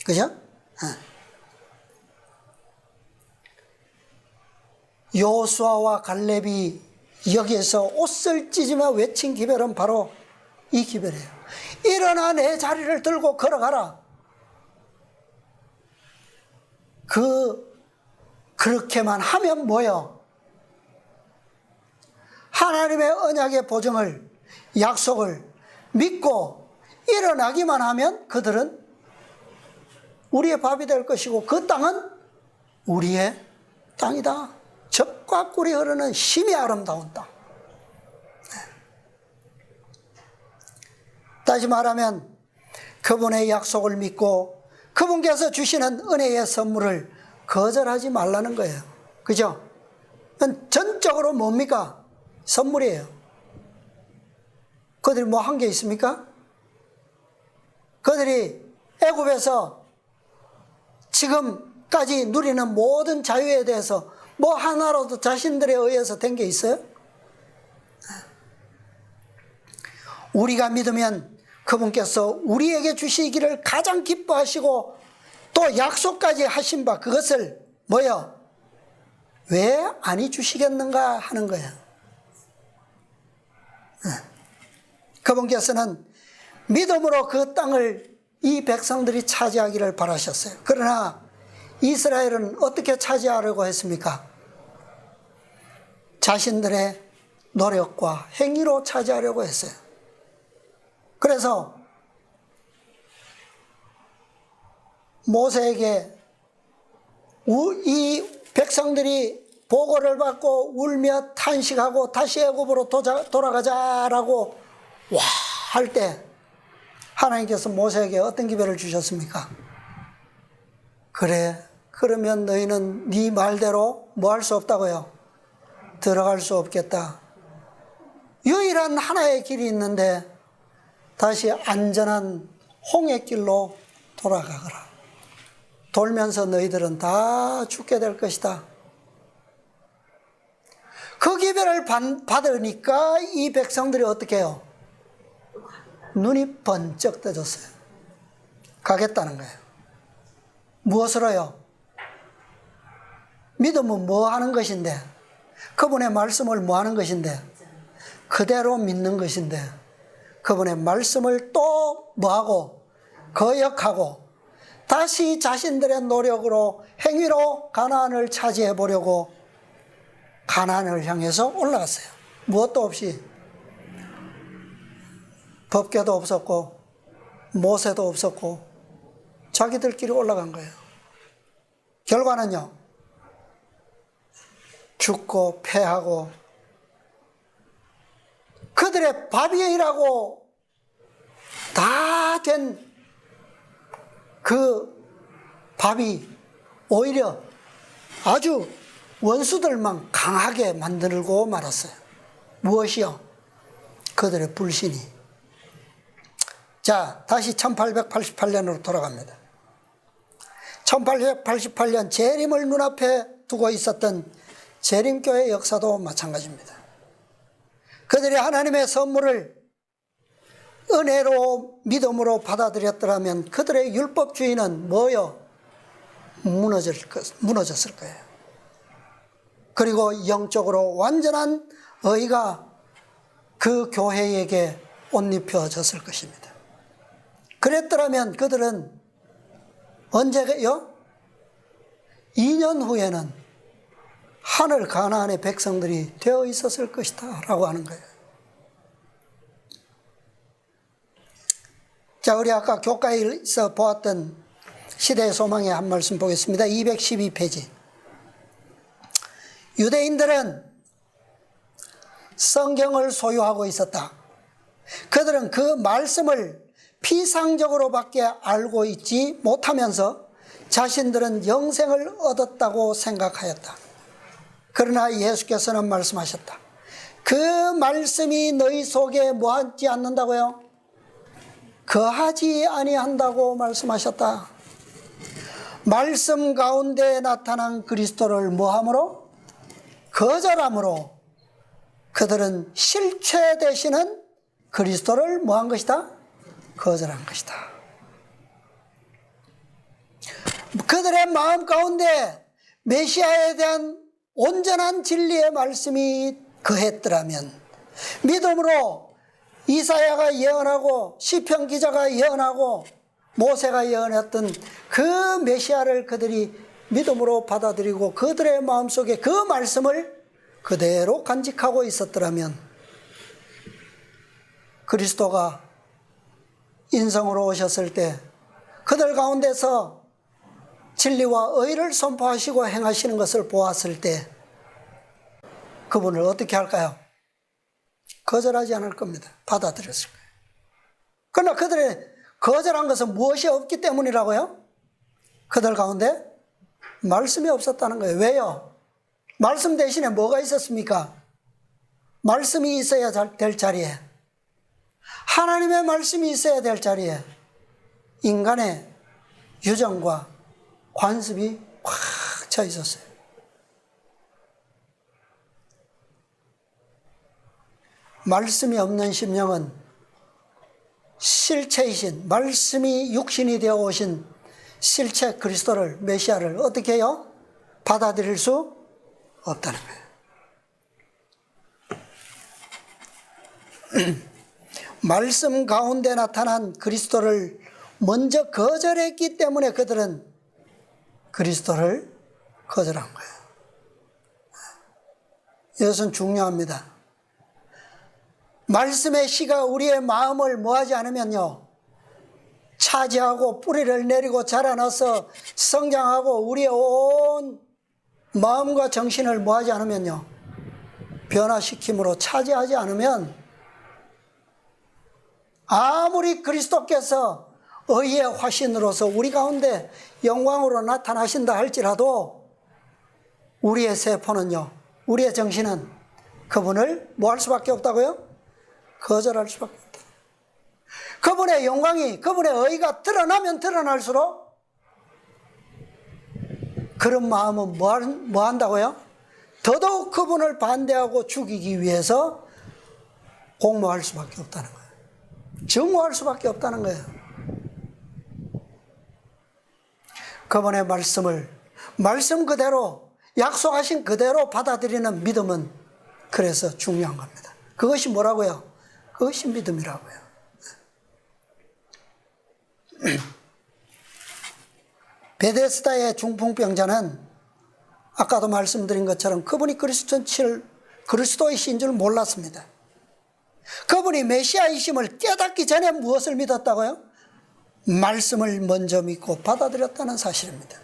그죠? 여호수아와 갈렙이 여기에서 옷을 찢으며 외친 기별은 바로 이 기별이에요. 일어나 내 자리를 들고 걸어가라. 그렇게만 하면 뭐요? 하나님의 언약의 보증을, 약속을 믿고 일어나기만 하면 그들은 우리의 밥이 될 것이고 그 땅은 우리의 땅이다. 젖과 꿀이 흐르는 심히 아름다운 땅. 다시 말하면 그분의 약속을 믿고 그분께서 주시는 은혜의 선물을 거절하지 말라는 거예요. 그죠? 전적으로 뭡니까? 선물이에요. 그들이 뭐 한 게 있습니까? 그들이 애굽에서 지금까지 누리는 모든 자유에 대해서 뭐 하나라도 자신들에 의해서 된 게 있어요? 우리가 믿으면 그분께서 우리에게 주시기를 가장 기뻐하시고 또 약속까지 하신 바 그것을 뭐요? 왜 아니 주시겠는가 하는 거예요. 그분께서는 믿음으로 그 땅을 이 백성들이 차지하기를 바라셨어요. 그러나 이스라엘은 어떻게 차지하려고 했습니까? 자신들의 노력과 행위로 차지하려고 했어요. 그래서 모세에게 이 백성들이 보고를 받고 울며 탄식하고 다시 애굽으로 돌아가자라고 할 때 하나님께서 모세에게 어떤 기별을 주셨습니까? 그래, 그러면 너희는 네 말대로 뭐 할 수 없다고요? 들어갈 수 없겠다. 유일한 하나의 길이 있는데 다시 안전한 홍해길로 돌아가거라. 돌면서 너희들은 다 죽게 될 것이다. 그 기별을 받으니까 이 백성들이 어떻게 해요? 눈이 번쩍 떠졌어요. 가겠다는 거예요. 무엇으로요? 믿음은 뭐 하는 것인데, 그분의 말씀을 뭐 하는 것인데, 그대로 믿는 것인데, 그분의 말씀을 또 뭐하고 거역하고 다시 자신들의 노력으로 행위로 가나안을 차지해 보려고 가나안을 향해서 올라갔어요. 무엇도 없이, 법궤도 없었고 모세도 없었고 자기들끼리 올라간 거예요. 결과는요, 죽고 패하고 그들의 밥이라고 다 된 그 밥이 오히려 아주 원수들만 강하게 만들고 말았어요. 무엇이요? 그들의 불신이. 자, 다시 1888년으로 돌아갑니다. 1888년 재림을 눈앞에 두고 있었던 재림교회 역사도 마찬가지입니다. 그들이 하나님의 선물을 은혜로 믿음으로 받아들였더라면 그들의 율법주의는 뭐요? 무너졌을 거예요. 그리고 영적으로 완전한 의가 그 교회에게 옷 입혀졌을 것입니다. 그랬더라면 그들은 언제요? 2년 후에는 하늘 가나안의 백성들이 되어 있었을 것이다 라고 하는 거예요. 자, 우리 아까 교과에서 보았던 시대의 소망의 한 말씀 보겠습니다. 212페이지. 유대인들은 성경을 소유하고 있었다. 그들은 그 말씀을 피상적으로밖에 알고 있지 못하면서 자신들은 영생을 얻었다고 생각하였다. 그러나 예수께서는 말씀하셨다. 그 말씀이 너희 속에 뭐하지 않는다고요? 거하지 아니한다고 말씀하셨다. 말씀 가운데 나타난 그리스도를 뭐함으로? 거절함으로 그들은 실체 되시는 그리스도를 뭐한 것이다? 거절한 것이다. 그들의 마음 가운데 메시아에 대한 온전한 진리의 말씀이 거했더라면, 믿음으로 이사야가 예언하고 시편 기자가 예언하고 모세가 예언했던 그 메시아를 그들이 믿음으로 받아들이고 그들의 마음속에 그 말씀을 그대로 간직하고 있었더라면, 그리스도가 인성으로 오셨을 때 그들 가운데서 진리와 의를 선포하시고 행하시는 것을 보았을 때 그분을 어떻게 할까요? 거절하지 않을 겁니다. 받아들였을 거예요. 그러나 그들의 거절한 것은 무엇이 없기 때문이라고요? 그들 가운데 말씀이 없었다는 거예요. 왜요? 말씀 대신에 뭐가 있었습니까? 말씀이 있어야 될 자리에, 하나님의 말씀이 있어야 될 자리에 인간의 유정과 관습이 꽉 차 있었어요. 말씀이 없는 심령은 실체이신, 말씀이 육신이 되어 오신 실체 그리스도를, 메시아를 어떻게 해요? 받아들일 수 없다는 거예요. 말씀 가운데 나타난 그리스도를 먼저 거절했기 때문에 그들은 그리스도를 거절한 거예요. 이것은 중요합니다. 말씀의 씨가 우리의 마음을 뭐하지 않으면요, 차지하고 뿌리를 내리고 자라나서 성장하고 우리의 온 마음과 정신을 뭐하지 않으면요, 변화시킴으로 차지하지 않으면 아무리 그리스도께서 의의 화신으로서 우리 가운데 영광으로 나타나신다 할지라도 우리의 세포는요, 우리의 정신은 그분을 뭐 할 수밖에 없다고요? 거절할 수밖에 없다. 그분의 영광이, 그분의 의가 드러나면 드러날수록 그런 마음은 뭐 한다고요? 더더욱 그분을 반대하고 죽이기 위해서 공모할 수밖에 없다는 거예요. 증오할 수밖에 없다는 거예요. 그분의 말씀을 말씀 그대로, 약속하신 그대로 받아들이는 믿음은 그래서 중요한 겁니다. 그것이 뭐라고요? 그것이 믿음이라고요. 베데스다의 중풍병자는 아까도 말씀드린 것처럼 그분이 그리스도이신 줄 몰랐습니다. 그분이 메시아이심을 깨닫기 전에 무엇을 믿었다고요? 말씀을 먼저 믿고 받아들였다는 사실입니다.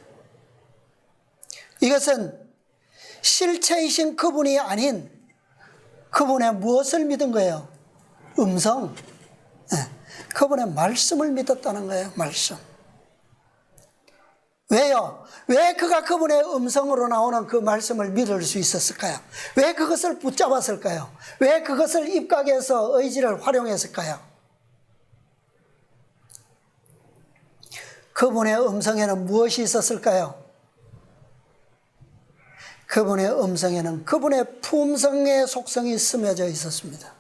이것은 실체이신 그분이 아닌 그분의 무엇을 믿은 거예요? 음성. 그분의 말씀을 믿었다는 거예요. 말씀. 왜요? 왜 그가 그분의 음성으로 나오는 그 말씀을 믿을 수 있었을까요? 왜 그것을 붙잡았을까요? 왜 그것을 입각해서 의지를 활용했을까요? 그분의 음성에는 무엇이 있었을까요? 그분의 음성에는 그분의 품성의 속성이 스며져 있었습니다.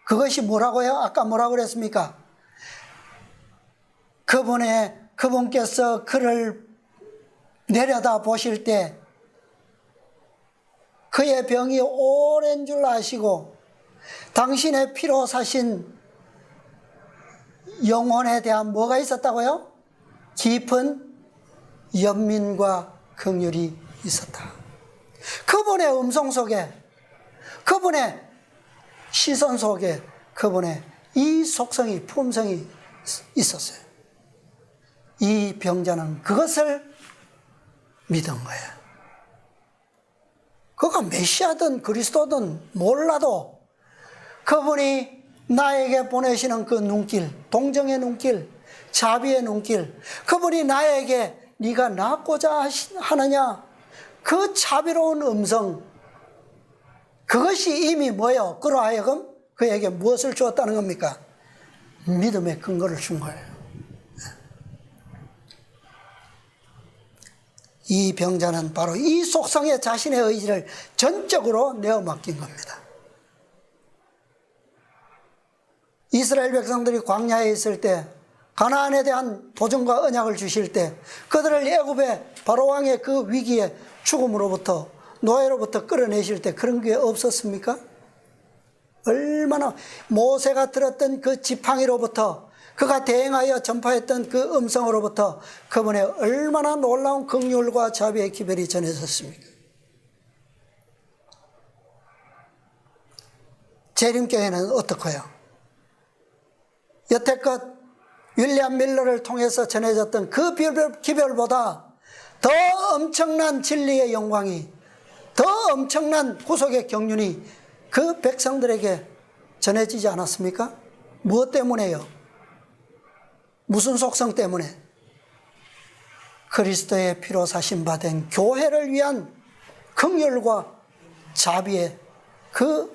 그것이 뭐라고요? 아까 뭐라고 그랬습니까? 그분께서 그를 내려다 보실 때 그의 병이 오랜 줄 아시고 당신의 피로 사신 영혼에 대한 뭐가 있었다고요? 깊은 연민과 긍휼이 있었다. 그분의 음성 속에, 그분의 시선 속에 그분의 이 속성이, 품성이 있었어요. 이 병자는 그것을 믿은 거예요. 그가 메시아든 그리스도든 몰라도 그분이 나에게 보내시는 그 눈길, 동정의 눈길, 자비의 눈길, 그분이 나에게 네가 낫고자 하느냐, 그 자비로운 음성, 그것이 이미 뭐예요? 그로 하여금 그에게 무엇을 주었다는 겁니까? 믿음의 근거를 준 거예요. 이 병자는 바로 이 속성에 자신의 의지를 전적으로 내어 맡긴 겁니다. 이스라엘 백성들이 광야에 있을 때 가나안에 대한 보증과 언약을 주실 때 그들을 애굽의 바로왕의 그 위기에 죽음으로부터, 노예로부터 끌어내실 때 그런 게 없었습니까? 얼마나 모세가 들었던 그 지팡이로부터, 그가 대행하여 전파했던 그 음성으로부터 그분의 얼마나 놀라운 긍휼과 자비의 기별이 전해졌습니까? 재림교회는 어떻고요? 여태껏 윌리엄 밀러를 통해서 전해졌던 그 기별보다 더 엄청난 진리의 영광이, 더 엄청난 구속의 경륜이 그 백성들에게 전해지지 않았습니까? 무엇 때문에요? 무슨 속성 때문에? 그리스도의 피로 사신 바 된 교회를 위한 긍휼과 자비의 그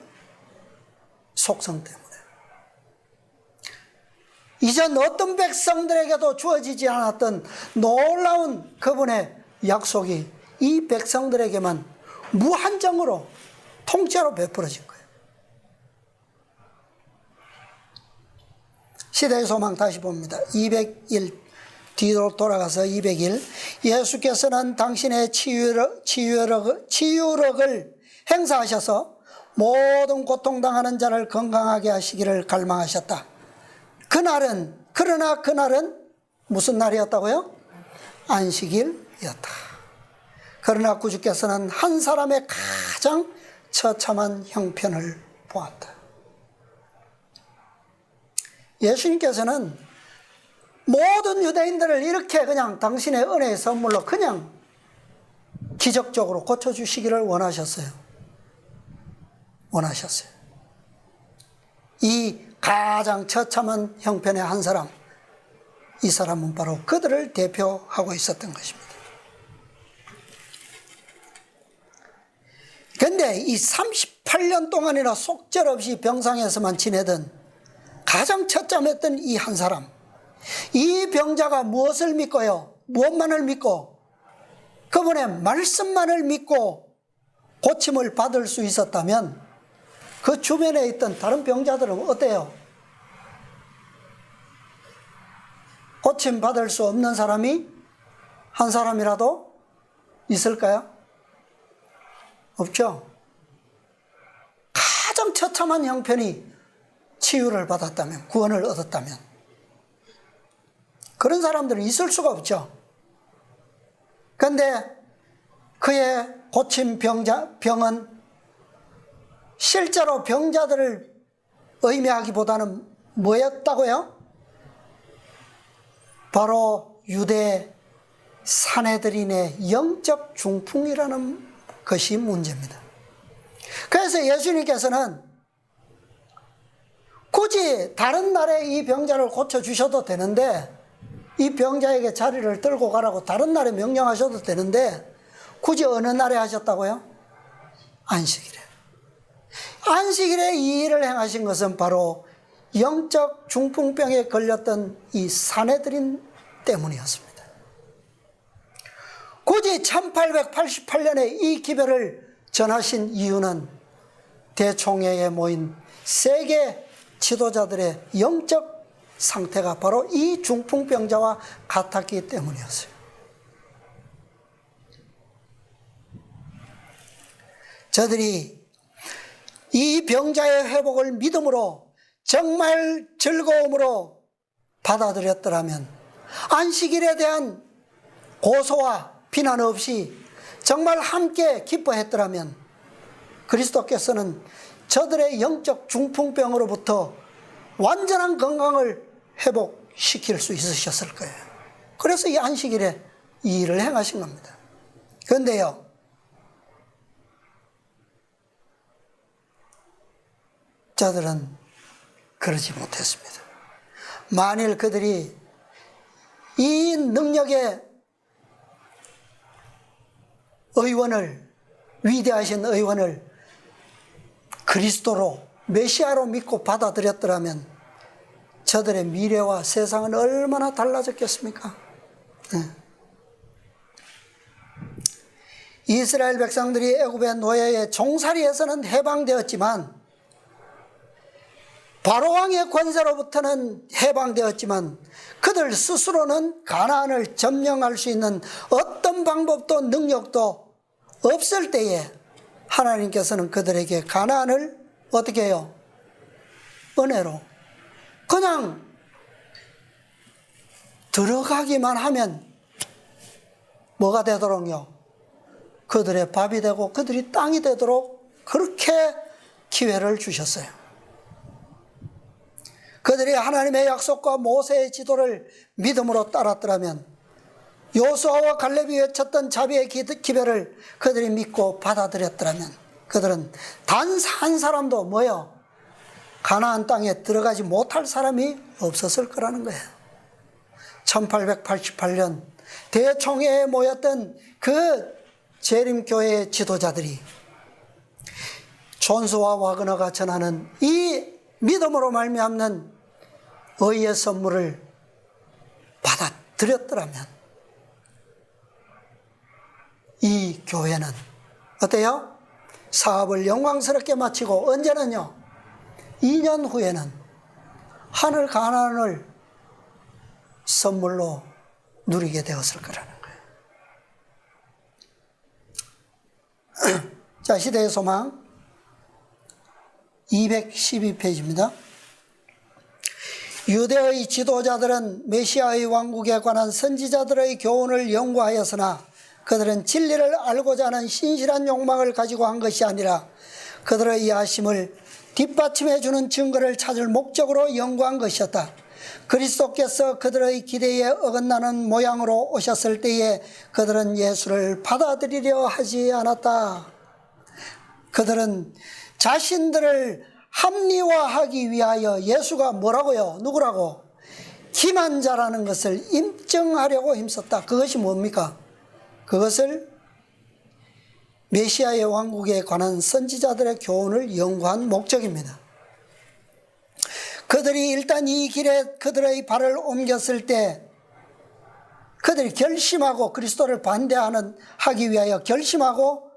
속성 때문에 이전 어떤 백성들에게도 주어지지 않았던 놀라운 그분의 약속이 이 백성들에게만 무한정으로 통째로 베풀어진 거예요. 시대의 소망 다시 봅니다. 201 뒤로 돌아가서 201 예수께서는 당신의 치유력을 행사하셔서 모든 고통당하는 자를 건강하게 하시기를 갈망하셨다. 그러나 그날은 무슨 날이었다고요? 안식일이었다. 그러나 구주께서는 한 사람의 가장 처참한 형편을 보았다. 예수님께서는 모든 유대인들을 이렇게 그냥 당신의 은혜의 선물로 그냥 기적적으로 고쳐주시기를 원하셨어요. 이 가장 처참한 형편의 한 사람, 이 사람은 바로 그들을 대표하고 있었던 것입니다. 그런데 이 38년 동안이나 속절없이 병상에서만 지내던 가장 처참했던 이 한 사람, 이 병자가 무엇을 믿고요? 무엇만을 믿고? 그분의 말씀만을 믿고 고침을 받을 수 있었다면 그 주변에 있던 다른 병자들은 어때요? 고침 받을 수 없는 사람이 한 사람이라도 있을까요? 없죠. 가장 처참한 형편이 치유를 받았다면, 구원을 얻었다면 그런 사람들은 있을 수가 없죠. 그런데 그의 고침 병은 실제로 병자들을 의미하기보다는 뭐였다고요? 바로 유대 산헤드린의 영적 중풍이라는 것이 문제입니다. 그래서 예수님께서는 굳이 다른 날에 이 병자를 고쳐주셔도 되는데, 이 병자에게 자리를 들고 가라고 다른 날에 명령하셔도 되는데 굳이 어느 날에 하셨다고요? 안식일에. 안식일에 이 일을 행하신 것은 바로 영적 중풍병에 걸렸던 이 산헤드린 때문이었습니다. 굳이 1888년에 이 기별을 전하신 이유는 대총회에 모인 세계 지도자들의 영적 상태가 바로 이 중풍병자와 같았기 때문이었어요. 저들이 이 병자의 회복을 믿음으로 정말 즐거움으로 받아들였더라면, 안식일에 대한 고소와 비난 없이 정말 함께 기뻐했더라면 그리스도께서는 저들의 영적 중풍병으로부터 완전한 건강을 회복시킬 수 있으셨을 거예요. 그래서 이 안식일에 이 일을 행하신 겁니다. 그런데요, 저들은 그러지 못했습니다. 만일 그들이 이 능력의 의원을, 위대하신 의원을 그리스도로, 메시아로 믿고 받아들였더라면 저들의 미래와 세상은 얼마나 달라졌겠습니까? 이스라엘 백성들이 애굽의 노예의 종살이에서는 해방되었지만, 바로왕의 권세로부터는 해방되었지만 그들 스스로는 가나안을 점령할 수 있는 어떤 방법도 능력도 없을 때에 하나님께서는 그들에게 가나안을 어떻게 해요? 은혜로 그냥 들어가기만 하면 뭐가 되도록요? 그들의 밥이 되고 그들이 땅이 되도록 그렇게 기회를 주셨어요. 그들이 하나님의 약속과 모세의 지도를 믿음으로 따랐더라면, 여호수아와 갈렙이 외쳤던 자비의 기별을 그들이 믿고 받아들였더라면 그들은 단 한 사람도 뭐요? 가나안 땅에 들어가지 못할 사람이 없었을 거라는 거예요. 1888년 대총회에 모였던 그 재림교회의 지도자들이 존스와 와그너가 전하는 이 믿음으로 말미암는 의의 선물을 받아들였더라면 이 교회는 어때요? 사업을 영광스럽게 마치고 언제는요? 2년 후에는 하늘 가나안을 선물로 누리게 되었을 거라는 거예요. 자, 시대의 소망 212페이지입니다. 유대의 지도자들은 메시아의 왕국에 관한 선지자들의 교훈을 연구하였으나 그들은 진리를 알고자 하는 신실한 욕망을 가지고 한 것이 아니라 그들의 이해심을 뒷받침해 주는 증거를 찾을 목적으로 연구한 것이었다. 그리스도께서 그들의 기대에 어긋나는 모양으로 오셨을 때에 그들은 예수를 받아들이려 하지 않았다. 그들은 자신들을 합리화하기 위하여 예수가 뭐라고요? 누구라고? 기만 자라는 것을 입증하려고 힘썼다. 그것이 뭡니까? 그것을 메시아의 왕국에 관한 선지자들의 교훈을 연구한 목적입니다. 그들이 일단 이 길에 그들의 발을 옮겼을 때 그들이 결심하고 그리스도를 하기 위하여 결심하고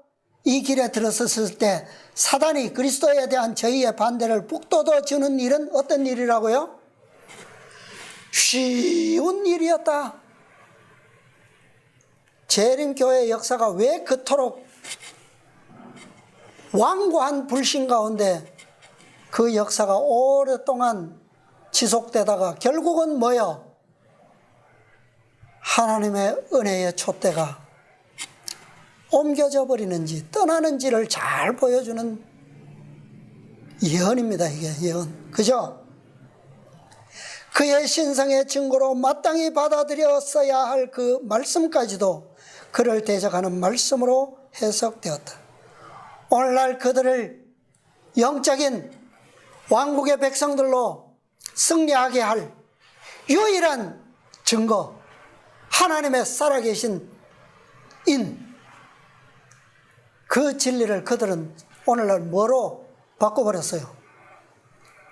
이 길에 들어섰을 때 사단이 그리스도에 대한 저희의 반대를 북돋워 주는 일은 어떤 일이라고요? 쉬운 일이었다. 재림교회의 역사가 왜 그토록 완고한 불신 가운데 그 역사가 오랫동안 지속되다가 결국은 뭐요? 하나님의 은혜의 촛대가 옮겨져 버리는지 떠나는지를 잘 보여주는 예언입니다. 이게 예언. 그죠? 그의 신성의 증거로 마땅히 받아들였어야 할 그 말씀까지도 그를 대적하는 말씀으로 해석되었다. 오늘날 그들을 영적인 왕국의 백성들로 승리하게 할 유일한 증거, 하나님의 살아계신 그 진리를 그들은 오늘날 뭐로 바꿔버렸어요?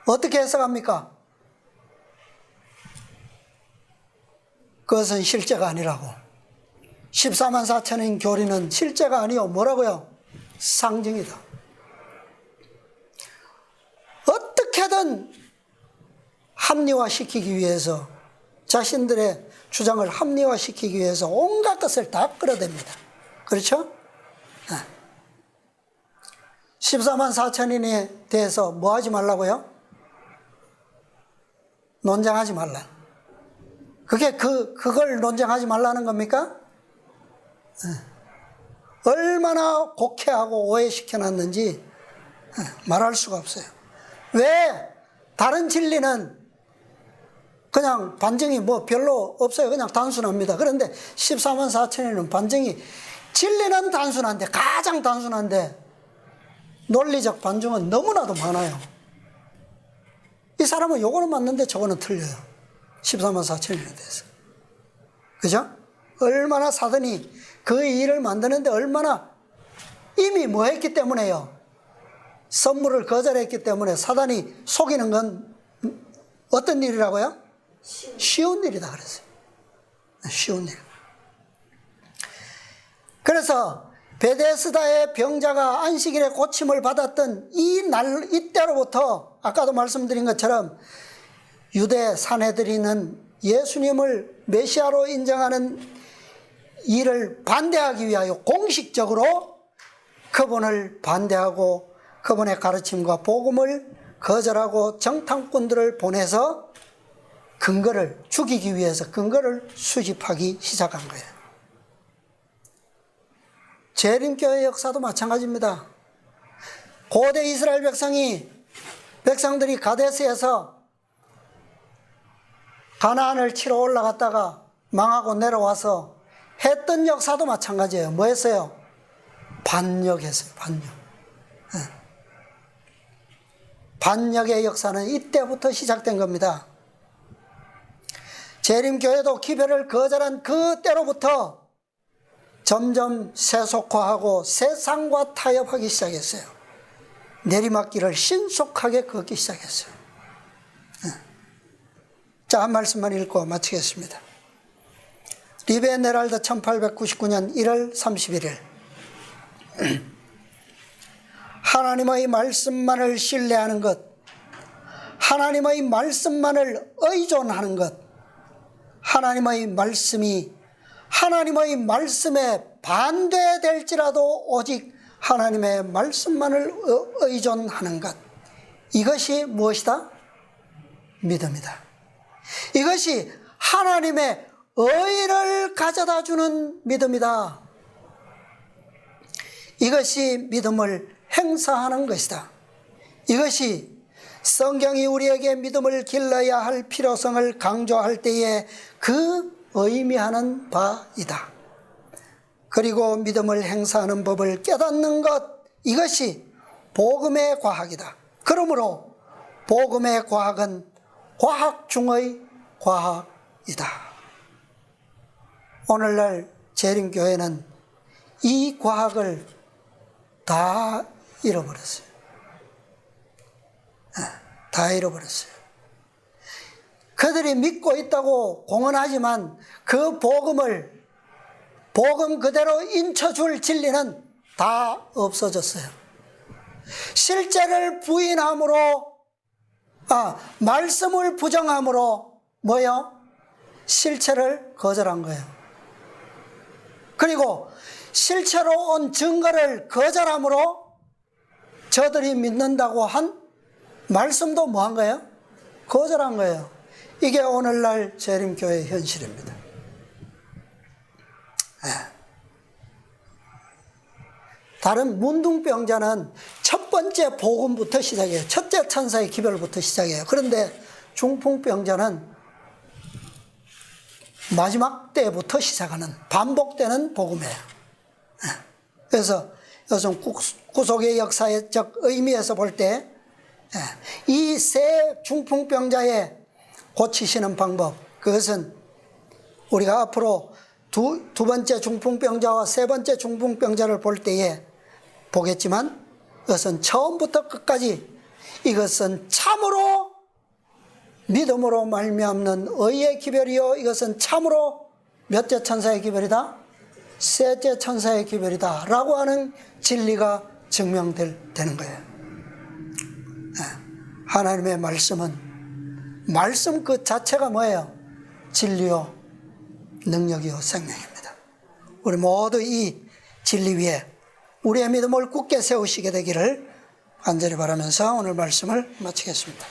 어떻게 해석합니까? 그것은 실제가 아니라고. 14만 4천인 교리는 실제가 아니요. 뭐라고요? 상징이다. 어떻게든 합리화시키기 위해서, 자신들의 주장을 합리화시키기 위해서 온갖 것을 다 끌어댑니다. 그렇죠? 14만 4천인에 대해서 뭐 하지 말라고요? 논쟁하지 말라. 그걸 논쟁하지 말라는 겁니까? 얼마나 곡해하고 오해시켜놨는지 말할 수가 없어요. 왜? 다른 진리는 그냥 반증이 뭐 별로 없어요. 그냥 단순합니다. 그런데 14만 4천에는 반증이, 진리는 단순한데, 가장 단순한데 논리적 반증은 너무나도 많아요. 이 사람은 요거는 맞는데 저거는 틀려요. 14만 4천에 대해서. 그죠? 얼마나 사단이 그 일을 만드는데 얼마나 이미 뭐 했기 때문에요? 선물을 거절했기 때문에 사단이 속이는 건 어떤 일이라고요? 쉬운 일이다 그랬어요. 쉬운 일. 그래서 베데스다의 병자가 안식일에 고침을 받았던 이때로부터 아까도 말씀드린 것처럼 유대 사내들이는 예수님을 메시아로 인정하는 일을 반대하기 위하여 공식적으로 그분을 반대하고 그분의 가르침과 복음을 거절하고 정탐꾼들을 보내서 근거를 죽이기 위해서 근거를 수집하기 시작한 거예요. 재림교회 역사도 마찬가지입니다. 고대 이스라엘 백성들이 가데스에서 가나안을 치러 올라갔다가 망하고 내려와서 했던 역사도 마찬가지예요. 뭐 했어요? 반역했어요. 반역의 역사는 이때부터 시작된 겁니다. 재림교회도 기별을 거절한 그때로부터 점점 세속화하고 세상과 타협하기 시작했어요. 내리막길을 신속하게 걷기 시작했어요. 자, 한 말씀만 읽고 마치겠습니다. 리베네랄드 1899년 1월 31일 하나님의 말씀만을 신뢰하는 것, 하나님의 말씀만을 의존하는 것, 하나님의 말씀이 하나님의 말씀에 반대될지라도 오직 하나님의 말씀만을 의존하는 것, 이것이 무엇이다? 믿음이다. 이것이 하나님의 의를 가져다 주는 믿음이다. 이것이 믿음을 행사하는 것이다. 이것이 성경이 우리에게 믿음을 길러야 할 필요성을 강조할 때에 그 의미하는 바이다. 그리고 믿음을 행사하는 법을 깨닫는 것, 이것이 복음의 과학이다. 그러므로 복음의 과학은 과학 중의 과학이다. 오늘날 재림교회는 이 과학을 다 잃어버렸어요. 다 잃어버렸어요. 그들이 믿고 있다고 공언하지만 그 복음을 복음 그대로 인쳐줄 진리는 다 없어졌어요. 실제를 부인함으로 말씀을 부정함으로 뭐요? 실체를 거절한 거예요. 그리고 실체로 온 증거를 거절함으로 저들이 믿는다고 한 말씀도 뭐 한 거예요? 거절한 거예요. 이게 오늘날 재림교회의 현실입니다. 다른 문둥병자는 첫 번째 복음부터 시작해요. 첫째 천사의 기별부터 시작해요. 그런데 중풍병자는 마지막 때부터 시작하는 반복되는 복음이에요. 그래서 이것은 구속의 역사적 의미에서 볼 때 이 세 중풍병자의 고치시는 방법, 그것은 우리가 앞으로 두 번째 중풍병자와 세 번째 중풍병자를 볼 때에 보겠지만, 이것은 처음부터 끝까지 이것은 참으로 믿음으로 말미암는 의의 기별이요, 이것은 참으로 몇째 천사의 기별이다? 셋째 천사의 기별이다 라고 하는 진리가 증명되는 거예요. 하나님의 말씀은 말씀 그 자체가 뭐예요? 진리요 능력이요 생명입니다. 우리 모두 이 진리 위에 우리의 믿음을 굳게 세우시게 되기를 간절히 바라면서 오늘 말씀을 마치겠습니다.